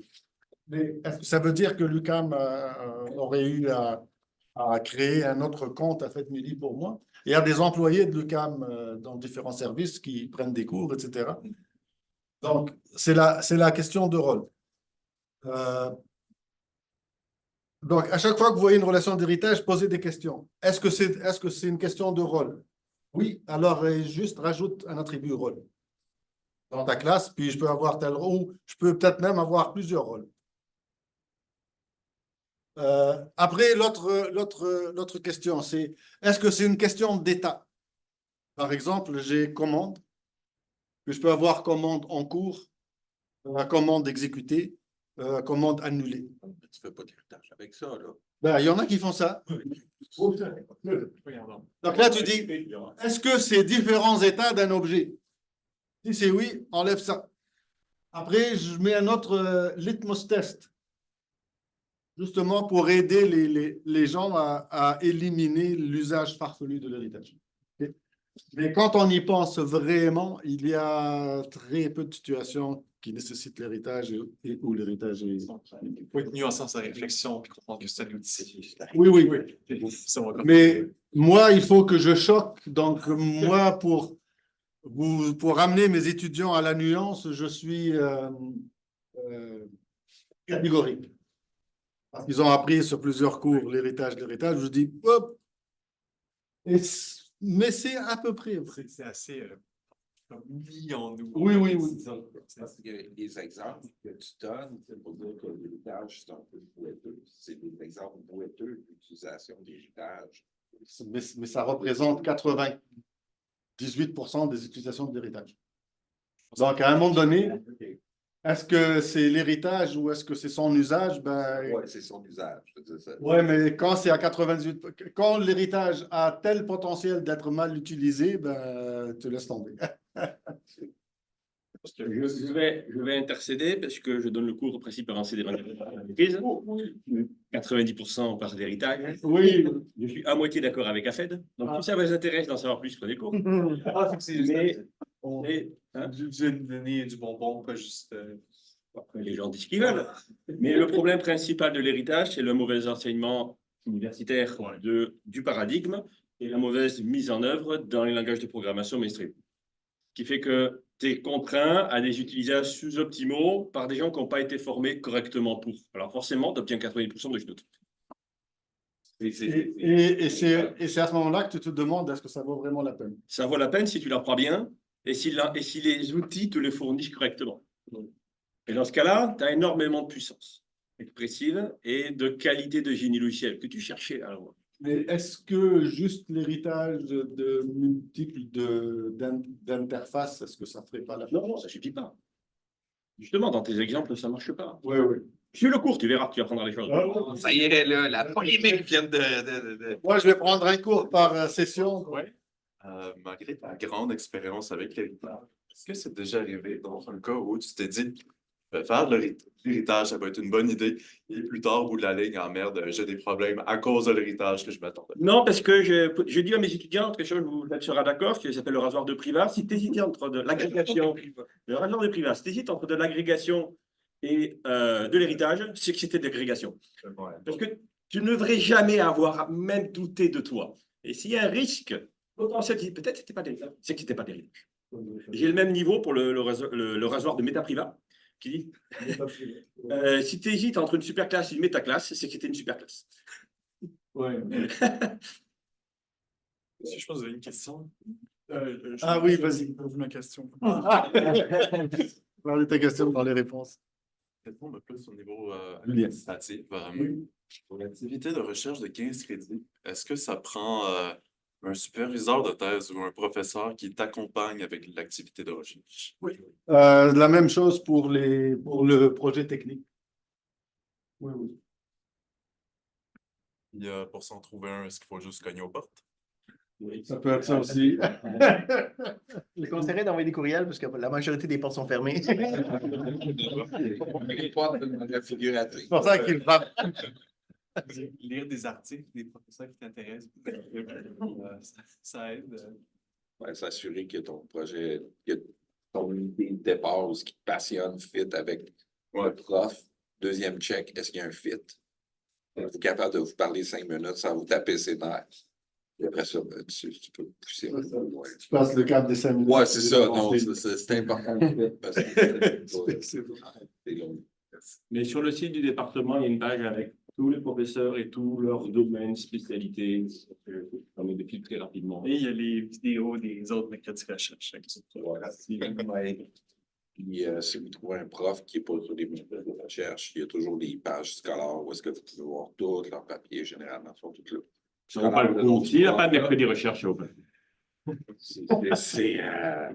Mais est-ce que ça veut dire que l'UQAM aurait eu à créer un autre compte à FedMili pour moi? Il y a des employés de l'UQAM dans différents services qui prennent des cours, etc. Donc, c'est la question de rôle. Donc, à chaque fois que vous voyez une relation d'héritage, posez des questions. Est-ce que c'est une question de rôle? Oui, alors juste rajoute un attribut rôle dans ta classe, puis je peux avoir tel rôle, ou je peux peut-être même avoir plusieurs rôles. Après, l'autre question, c'est est-ce que c'est une question d'état? Par exemple, j'ai commande, que je peux avoir commande en cours, commande exécutée, commande annulée. Tu ne fais pas d'héritage avec ça, là. Ben, il y en a qui font ça. Donc là, tu dis, est-ce que c'est différents états d'un objet? Si c'est oui, enlève ça. Après, je mets un autre litmus test, justement pour aider les gens à éliminer l'usage farfelu de l'héritage. Okay? Mais quand on y pense vraiment, il y a très peu de situations qui nécessitent l'héritage et où l'héritage est... Il faut être nuancé sa réflexion et comprendre que c'est un outil. Oui, oui, oui. Mais moi, il faut que je choque. Donc, moi, pour amener mes étudiants à la nuance, je suis catégorique. Parce qu'ils ont appris sur plusieurs cours l'héritage. Je dis, hop. Mais c'est à peu près vrai. C'est assez mis en nous. Oui, oui, oui. Parce que les exemples que tu donnes, c'est pour dire que l'héritage, c'est un peu boiteux. C'est des exemples boiteux d'utilisation d'héritage. Mais ça représente 98% des utilisations de l'héritage. Donc, à un moment donné, est-ce que c'est l'héritage ou est-ce que c'est son usage? Oui, c'est son usage. Oui, mais quand c'est à 98%, quand l'héritage a tel potentiel d'être mal utilisé, tu laisses tomber. Je vais intercéder parce que je donne le cours au principe avancé des entreprises. 90% par d'héritage. Oui. Je suis à moitié d'accord avec AFED. Donc, si ça vous intéresse d'en savoir plus, prenez le cours. Du donner du bonbon, pas juste. Après, les gens disent ce qu'ils veulent. Mais le problème principal de l'héritage, c'est le mauvais enseignement universitaire du paradigme et la mauvaise mise en œuvre dans les langages de programmation mainstream. Qui fait que tu es contraint à des utilisages sous-optimaux par des gens qui n'ont pas été formés correctement pour. Alors forcément, tu obtiens 90% de genoux. Et c'est à ce moment-là que tu te demandes est-ce que ça vaut vraiment la peine. Ça vaut la peine si tu l'apprends bien et si les outils te les fournissent correctement. Et dans ce cas-là, tu as énormément de puissance expressive et de qualité de génie logiciel que tu cherchais. Alors, mais est-ce que juste l'héritage de multiples d'interfaces, est-ce que ça ne ferait pas la... Non, ça ne suffit pas. Justement, dans tes exemples, ça ne marche pas. Oui, oui. Suis le cours, tu verras que tu apprendras les choses. Ça y est, là, la polémique vient de... Moi, je vais prendre un cours par session. Ouais. Malgré ta grande expérience avec l'héritage, est-ce que c'est déjà arrivé dans un cas où tu t'es dit, Faire de l'héritage, ça peut être une bonne idée. Et plus tard, au bout de la ligne, en merde, j'ai des problèmes à cause de l'héritage que je m'attendais. Non, parce que je dis à mes étudiants quelque chose, vous êtes sera d'accord, qui s'appelle le rasoir de Privas. Si tu hésites entre de l'agrégation, le rasoir de Privas, si tu hésites entre de l'agrégation et de l'héritage, c'est que c'était de l'agrégation. Parce que tu ne devrais jamais avoir même douté de toi. Et s'il y a un risque potentiel, peut-être que c'était pas d'héritage, c'est que c'était pas d'héritage. J'ai le même niveau pour le rasoir de Métaprivat, qui dit si tu hésites entre une super classe et une métaclasse, c'est que c'était une super classe. Ouais. Si je pense que vous avez une question. Ah oui, vas-y. Pose ma question. Parle de ta question dans les réponses. Répondre plus au niveau administratif. Pour l'activité de recherche de 15 crédits, est-ce que ça prend un superviseur de thèse ou un professeur qui t'accompagne avec l'activité de recherche? La même chose pour le projet technique. Oui, oui. Puis, pour s'en trouver un, est-ce qu'il faut juste cogner aux portes? Ça peut être ça aussi. Je les conseillerais d'envoyer des courriels parce que la majorité des portes sont fermées. Les portes figuratives. C'est pour ça qu'il va. Lire des articles des professeurs qui t'intéressent, ça aide. Ouais, s'assurer que ton projet, que ton idée de départ ou ce qui te passionne fit avec le prof. Deuxième check, est-ce qu'il y a un fit? Êtes-vous capable de vous parler 5 minutes sans vous taper ses nerfs? Et après ça, tu peux pousser. Ouais. Tu passes le cap des 5 minutes. Ouais, c'est ça. Non, c'est important. Parce que c'est long. Mais sur le site du département, il y a une page avec tous les professeurs et tous leurs domaines, spécialités. Ça permet de filtrer rapidement. Et il y a les vidéos des autres mercredis recherche. Voilà. Puis, si vous trouvez un prof qui n'est pas sur des méthodes de recherche, il y a toujours des pages scolaires où est-ce que vous pouvez voir tous leurs papiers, généralement, sont tous là. Ça vaut pas le coup. S'il n'y a pas de mercredi recherche, c'est open.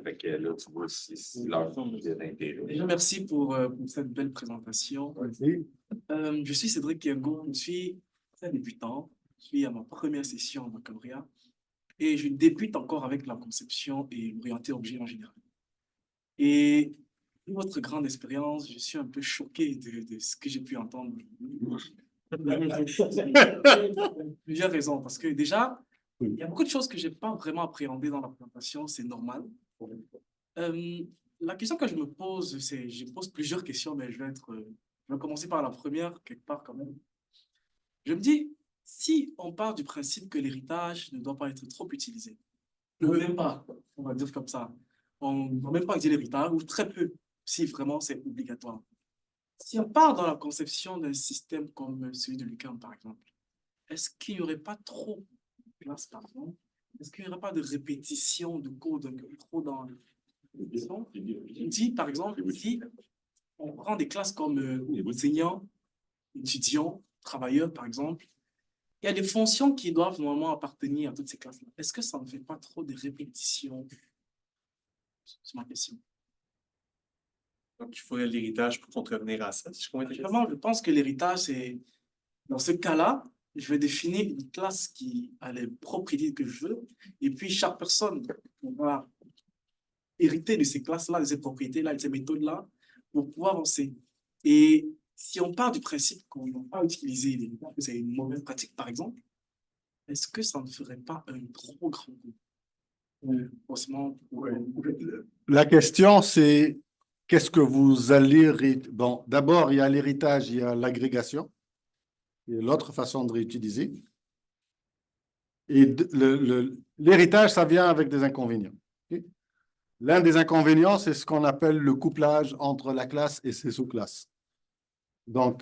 Fait que là, tu vois si leur d'intérêt. Déjà, merci pour cette belle présentation. Merci. Je suis Cédric Kiengo, je suis très débutant. Je suis à ma première session en baccalauréat et je débute encore avec la conception et l'orienté objet en général. Et vu votre grande expérience, je suis un peu choqué de ce que j'ai pu entendre. Plusieurs raisons, parce que déjà, il y a beaucoup de choses que je n'ai pas vraiment appréhendées dans la présentation, c'est normal. La question que je me pose, c'est, je me pose plusieurs questions, mais je vais commencer par la première, quelque part quand même. Je me dis, si on part du principe que l'héritage ne doit pas être trop utilisé, même pas, on va dire comme ça, on ne doit même pas utiliser l'héritage, ou très peu, si vraiment c'est obligatoire. Si on part dans la conception d'un système comme celui de l'UQAM, par exemple, est-ce qu'il n'y aurait pas trop de place, par exemple? Est-ce qu'il n'y aurait pas de répétition de code trop dans je dis, par exemple, si on prend des classes comme enseignants, étudiants, travailleurs, par exemple, il y a des fonctions qui doivent normalement appartenir à toutes ces classes-là. Est-ce que ça ne fait pas trop de répétition? C'est ma question. Donc, il faudrait l'héritage pour contrevenir à ça. Si je comprends bien. Vraiment, je pense que l'héritage, c'est, dans ce cas-là, je vais définir une classe qui a les propriétés que je veux, et puis chaque personne va hériter de ces classes-là, de ces propriétés-là, de ces méthodes-là, pour pouvoir avancer. Et si on part du principe qu'on ne va pas utiliser l'héritage, que c'est une mauvaise pratique, par exemple, est-ce que ça ne ferait pas un trop grand coup? La question, c'est qu'est-ce que vous allez... Bon, d'abord, il y a l'héritage, il y a l'agrégation, et l'autre façon de réutiliser. Et l'héritage, ça vient avec des inconvénients. Okay? L'un des inconvénients, c'est ce qu'on appelle le couplage entre la classe et ses sous-classes. Donc,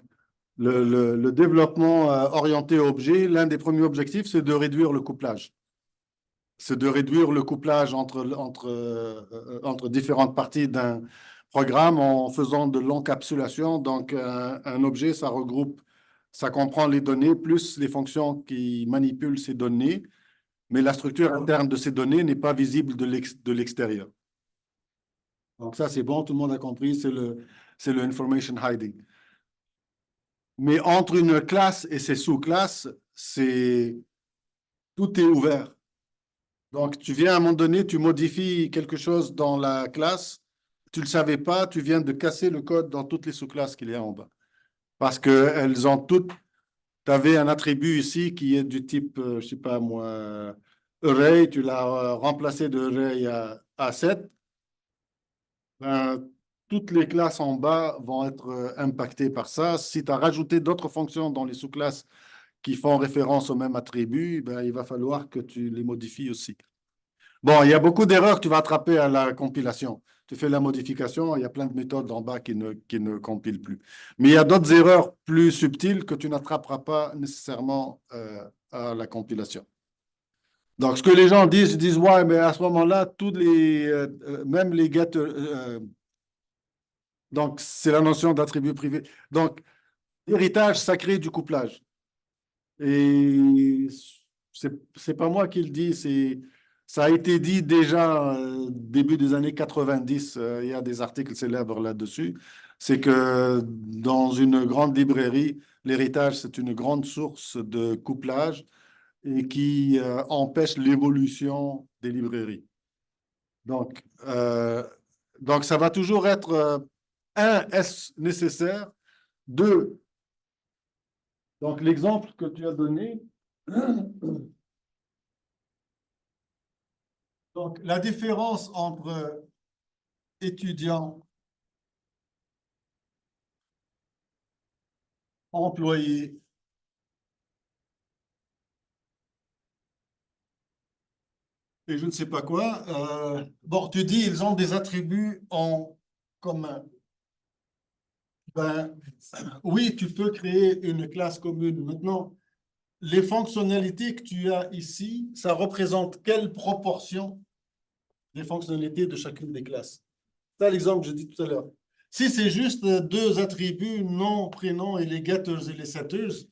le développement orienté objet, l'un des premiers objectifs, c'est de réduire le couplage. C'est de réduire le couplage entre différentes parties d'un programme en faisant de l'encapsulation. Donc, un objet, ça regroupe, ça comprend les données plus les fonctions qui manipulent ces données, mais la structure interne de ces données n'est pas visible de l'extérieur. Donc, ça, c'est bon, tout le monde a compris, c'est le information hiding. Mais entre une classe et ses sous-classes, tout est ouvert. Donc, tu viens à un moment donné, tu modifies quelque chose dans la classe, tu ne le savais pas, tu viens de casser le code dans toutes les sous-classes qu'il y a en bas. Parce qu'elles ont toutes, tu avais un attribut ici qui est du type, je ne sais pas moi, array, tu l'as remplacé de array à 7. Ben, toutes les classes en bas vont être impactées par ça. Si tu as rajouté d'autres fonctions dans les sous-classes qui font référence au même attribut, ben, il va falloir que tu les modifies aussi. Bon, il y a beaucoup d'erreurs que tu vas attraper à la compilation. Tu fais la modification, il y a plein de méthodes en bas qui ne compilent plus. Mais il y a d'autres erreurs plus subtiles que tu n'attraperas pas nécessairement à la compilation. Donc, ce que les gens disent, ils disent, ouais, mais à ce moment-là, tous même les getters, donc c'est la notion d'attribut privé. Donc, l'héritage, ça crée du couplage. Et c'est pas moi qui le dis, ça a été dit déjà début des années 90. Il y a des articles célèbres là-dessus. C'est que dans une grande librairie, l'héritage, c'est une grande source de couplage et qui empêche l'évolution des librairies. Donc, ça va toujours être un, est-ce nécessaire? Deux, donc l'exemple que tu as donné, donc la différence entre étudiant, employé, et je ne sais pas quoi, bon, tu dis ils ont des attributs en commun. Ben, oui, tu peux créer une classe commune. Maintenant, les fonctionnalités que tu as ici, ça représente quelle proportion des fonctionnalités de chacune des classes? C'est l'exemple que je dis tout à l'heure. Si c'est juste deux attributs, nom, prénom et les getters et les setters,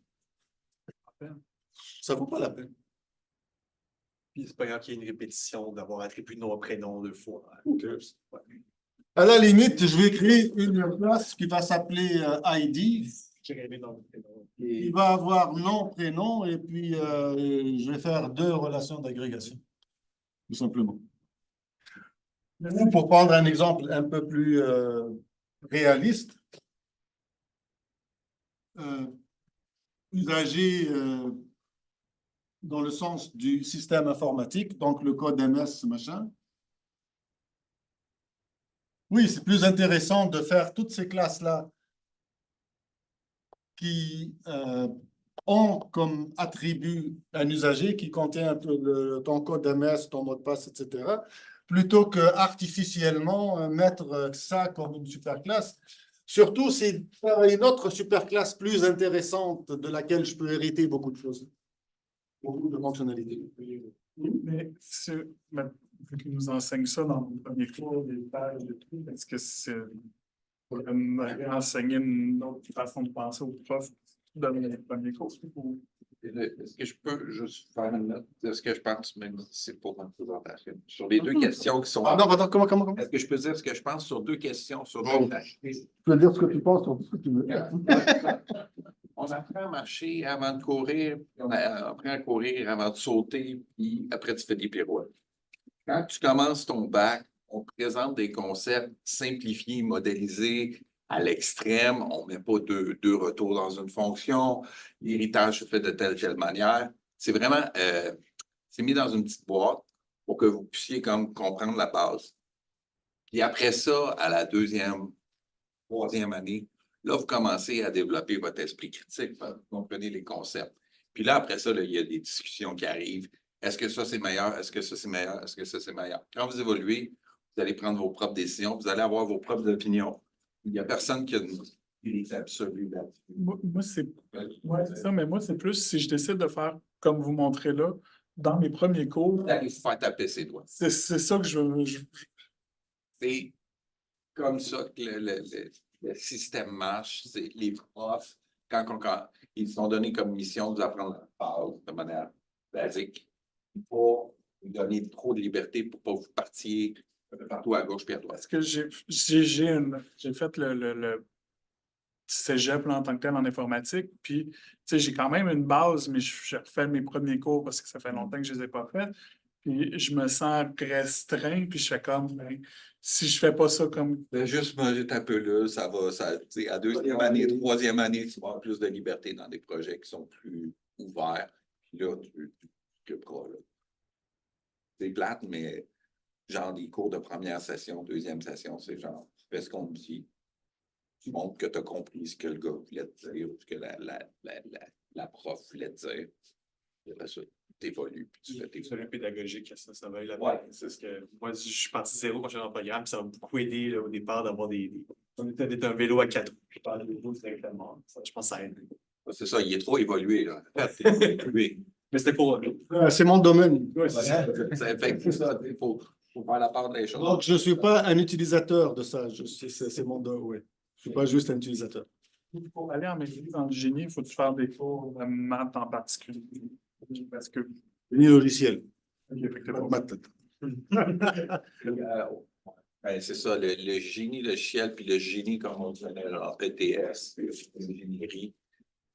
ça ne vaut pas la peine. Puis c'est pas grave qu'il y ait une répétition d'avoir attribut nom, prénom deux fois. Ouais. À la limite, je vais créer une classe qui va s'appeler ID. Il va avoir nom, prénom, et puis je vais faire deux relations d'agrégation, tout simplement. Ou pour prendre un exemple un peu plus réaliste, usagé dans le sens du système informatique, donc le code MS, machin. Oui, c'est plus intéressant de faire toutes ces classes-là qui ont comme attribut un usager qui contient ton code MS, ton mot de passe, etc., plutôt que artificiellement mettre ça comme une superclasse. Surtout, c'est une autre superclasse plus intéressante de laquelle je peux hériter beaucoup de choses, beaucoup de fonctionnalités. Mais vu qu'ils nous enseignent ça dans le premier cours, les pages et tout, est-ce que c'est pour enseigner une autre façon de penser aux profs dans les premiers cours? Est-ce que je peux juste faire une note de ce que je pense, même si c'est pour ma présentation? Sur les deux questions qui sont... Ah non, attends, comment? Est-ce que je peux dire ce que je pense sur deux questions, sur Oh. deux tâches? Tu peux dire ce que tu penses sur ce que tu veux. On apprend à marcher avant de courir, on apprend à courir avant de sauter, puis après tu fais des pirouettes. Quand tu commences ton bac, on te présente des concepts simplifiés, modélisés à l'extrême. On ne met pas deux retours dans une fonction. L'héritage se fait de telle manière. C'est vraiment, c'est mis dans une petite boîte pour que vous puissiez comme comprendre la base. Puis après ça, à la deuxième, troisième année, là, vous commencez à développer votre esprit critique, vous comprenez les concepts. Puis là, après ça, là, il y a des discussions qui arrivent. Est-ce que ça, c'est meilleur? Est-ce que ça, c'est meilleur? Est-ce que ça, c'est meilleur? Quand vous évoluez, vous allez prendre vos propres décisions, vous allez avoir vos propres opinions. Il n'y a personne qui a une vérité absolue là-dessus. Moi, c'est ça, mais moi, c'est plus si je décide de faire comme vous montrez là, dans mes premiers cours. Vous allez vous faire taper ses doigts. C'est ça que je veux. C'est comme ça que le système marche. C'est les profs, quand ils sont donnés comme mission de vous apprendre la base de manière basique, pour vous donner trop de liberté pour pas vous partiez partout à gauche puis à droite. Parce que j'ai fait le cégep là, en tant que tel en informatique, puis j'ai quand même une base, mais je refais mes premiers cours parce que ça fait longtemps que je ne les ai pas faits. Puis je me sens restreint, puis je fais comme, ben, si je fais pas ça comme. Juste manger ta pelule, ça va, tu sais, à deuxième année, troisième année, tu vas avoir plus de liberté dans des projets qui sont plus ouverts. Puis là, tu t'occuperas, là. C'est plate, mais genre des cours de première session, deuxième session, c'est genre, tu fais ce qu'on te dit. Tu montres que tu as compris ce que le gars voulait te dire ou ce que la prof voulait te dire. Et après ça, tu évolues, puis tu fais tes C'est le pédagogique, ça va là. Ouais. C'est ce que moi, je suis parti zéro quand j'étais dans le programme, puis ça m'a beaucoup aidé là, au départ d'avoir d'être un vélo à 4 roues. Je parle de vélo directement. Je pense que ça aide. C'est ça, il est trop évolué, là. En fait, il est évolué. Mais c'était pour C'est mon domaine. Ouais, c'est ça. C'est ça, il faut faire la part des choses. Donc, je ne suis pas un utilisateur de ça. C'est mon domaine, oui. Je ne suis pas juste un utilisateur. Pour aller en maîtrise en génie, il faut faire des cours de maths en particulier. Parce que. Génie logiciel. Effectivement. Maths. Ben, c'est ça, le génie logiciel puis le génie, comme on connaît, genre ETS, l'ingénierie,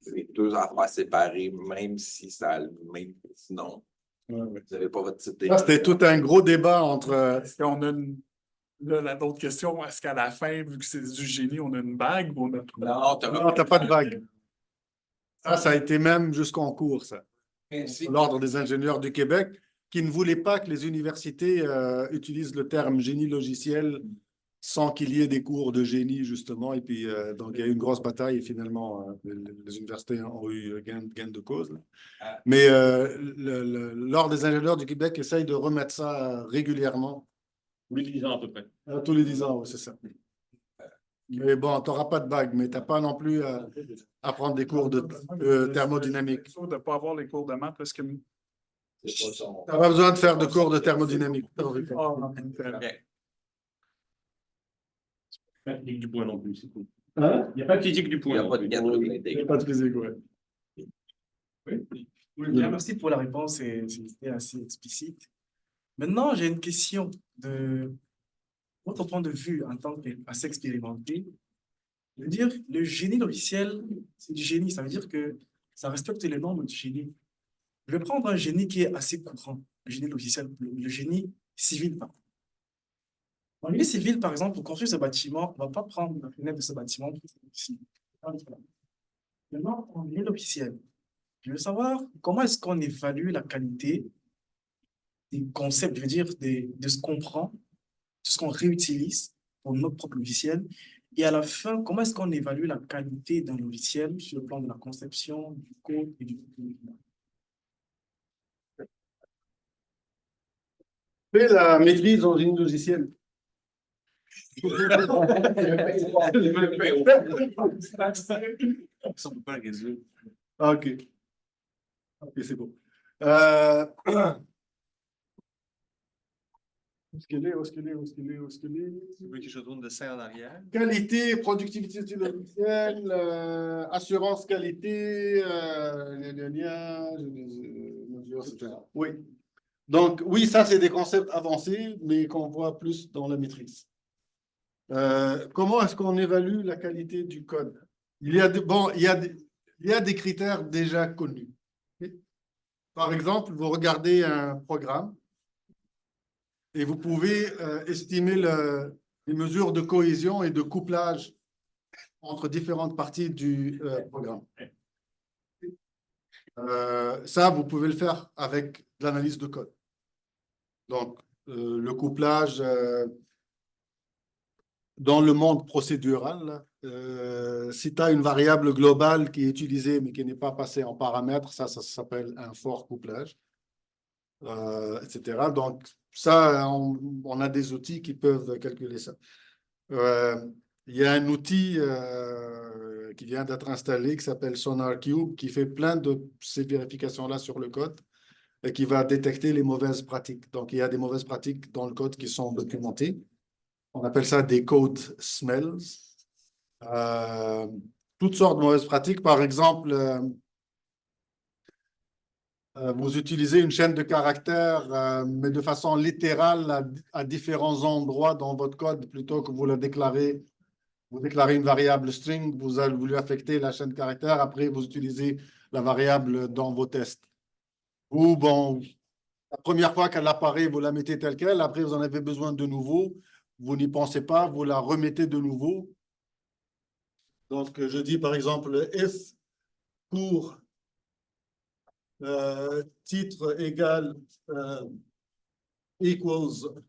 c'est deux affaires séparées, même si ça a le même nom. Vous n'avez pas votre type Ça, c'était tout un gros débat entre. Est-ce qu'on a une. Là, l'autre question, est-ce qu'à la fin, vu que c'est du génie, on a une bague ou on a. Non, Non, tu n'as pas de vague. Ça a été même jusqu'en cours, ça. Ainsi, L'Ordre des ingénieurs du Québec, qui ne voulait pas que les universités utilisent le terme génie logiciel sans qu'il y ait des cours de génie, justement. Et puis, donc, il y a eu une grosse bataille et finalement, les universités ont eu gain de cause. Là. Mais l'Ordre des ingénieurs du Québec essaye de remettre ça régulièrement. Tous les 10 ans à peu près. Tous les 10 ans, oui, c'est ça. Mais bon, tu n'auras pas de bague, mais tu n'as pas non plus à prendre des cours de thermodynamique. Tu De ne pas avoir les cours de maths parce que. n'as pas besoin de faire de cours de thermodynamique. Ah, non, Pas de physique du point non plus, c'est cool. Hein? Il n'y a pas de physique du il point. n'y a pas de Il n'y a pas de physique, oui. Bien, merci pour la réponse, c'était assez explicite. Maintenant, j'ai une question de votre point de vue en tant qu'assez expérimenté. Je veux dire, le génie logiciel, c'est du génie, ça veut dire que ça respecte les normes du génie. Je vais prendre un génie qui est assez courant, le génie logiciel, le génie civil. En génie civil, par exemple, pour construire ce bâtiment, on ne va pas prendre la fenêtre de ce bâtiment ici. Maintenant, en génie logiciel, je veux savoir comment est-ce qu'on évalue la qualité des concepts, je veux dire, de ce qu'on prend, de ce qu'on réutilise pour notre propre logiciel. Et à la fin, comment est-ce qu'on évalue la qualité d'un logiciel sur le plan de la conception, du code et du contenu. Fais la maîtrise en génie logiciel. Ça, on ne peut pas le résoudre. Ah, OK. OK, c'est bon. Où est-ce qu'elle est? Tu veux que je retourne de 5 en arrière? Qualité, productivité du logiciel, assurance qualité, mesures, etc. Oui. Donc, oui, ça, c'est des concepts avancés, mais qu'on voit plus dans la maîtrise. Comment est-ce qu'on évalue la qualité du code? Il y a des critères déjà connus. Par exemple, vous regardez un programme et vous pouvez estimer les mesures de cohésion et de couplage entre différentes parties du programme. Ça, vous pouvez le faire avec de l'analyse de code. Donc, le couplage dans le monde procédural, si tu as une variable globale qui est utilisée mais qui n'est pas passée en paramètres, ça s'appelle un fort couplage, etc. Donc, ça, on a des outils qui peuvent calculer ça. Il y a un outil qui vient d'être installé qui s'appelle SonarQube qui fait plein de ces vérifications-là sur le code et qui va détecter les mauvaises pratiques. Donc, il y a des mauvaises pratiques dans le code qui sont documentées. On appelle ça des code smells. Toutes sortes de mauvaises pratiques. Par exemple, vous utilisez une chaîne de caractères, mais de façon littérale à différents endroits dans votre code, plutôt que vous le déclarez. Vous déclarez une variable string, vous lui affectez la chaîne de caractères, après vous utilisez la variable dans vos tests. Ou bon, La première fois qu'elle apparaît, vous la mettez telle quelle. Après, vous en avez besoin de nouveau. Vous n'y pensez pas, vous la remettez de nouveau. Donc, je dis par exemple if pour titre égal equals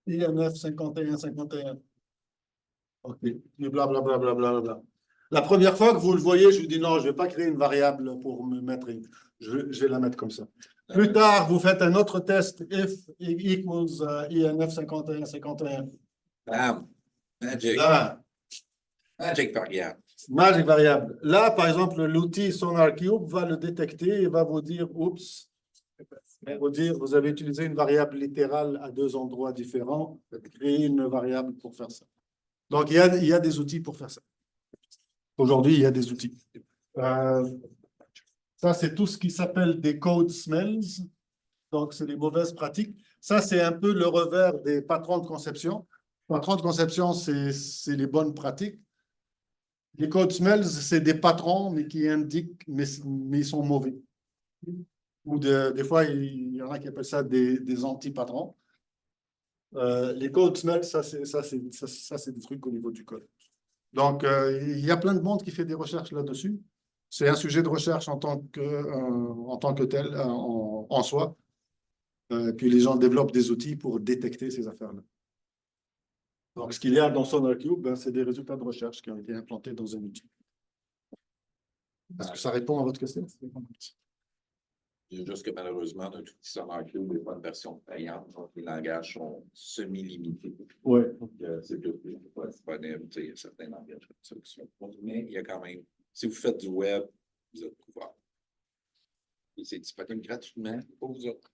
INF 51. OK. Et blablabla. Bla, bla, bla, bla. La première fois que vous le voyez, je vous dis non, je ne vais pas créer une variable pour me mettre. Je vais la mettre comme ça. Plus tard, vous faites un autre test if equals INF 51. Bam! Magic. Là, Magic variable. magic variable. Là, par exemple, l'outil SonarCube va le détecter et va vous dire, oups, vous avez utilisé une variable littérale à deux endroits différents, créer une variable pour faire ça. Donc, il y a des outils pour faire ça. Aujourd'hui, il y a des outils. Ça, c'est tout ce qui s'appelle des code smells. Donc, c'est les mauvaises pratiques. Ça, c'est un peu le revers des patrons de conception. Patrons de conception, c'est les bonnes pratiques. Les code smells, c'est des patrons, mais qui indiquent, mais ils sont mauvais. Ou des fois, il y en a qui appellent ça des anti-patrons. Les code smells, ça, c'est des trucs au niveau du code. Donc, il y a plein de monde qui fait des recherches là-dessus. C'est un sujet de recherche en tant que tel, en soi. Puis les gens développent des outils pour détecter ces affaires-là. Donc, ce qu'il y a dans SonarCube, ben, c'est des résultats de recherche qui ont été implantés dans un outil. Est-ce que ça répond à votre question? C'est juste que malheureusement, notre outil SonarCube n'est pas une version payante, donc les langages sont semi-limités. Oui. Donc, c'est que pas disponible. Il y a certains langages comme ça qui sont pas, mais il y a quand même, si vous faites du web, vous êtes couvert. Et c'est disponible gratuitement pour vous autres.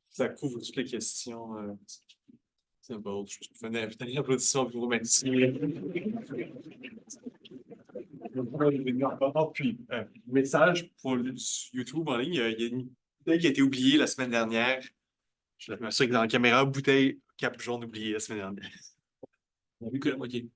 Ça couvre toutes les questions. C'est pas autre chose. Venez, applaudissements pour vous remercier. Puis, message pour YouTube en ligne. Il y a une bouteille qui a été oubliée la semaine dernière. Je m'assure que dans la caméra, bouteille cap jaune oubliée la semaine dernière. On a vu que la moitié.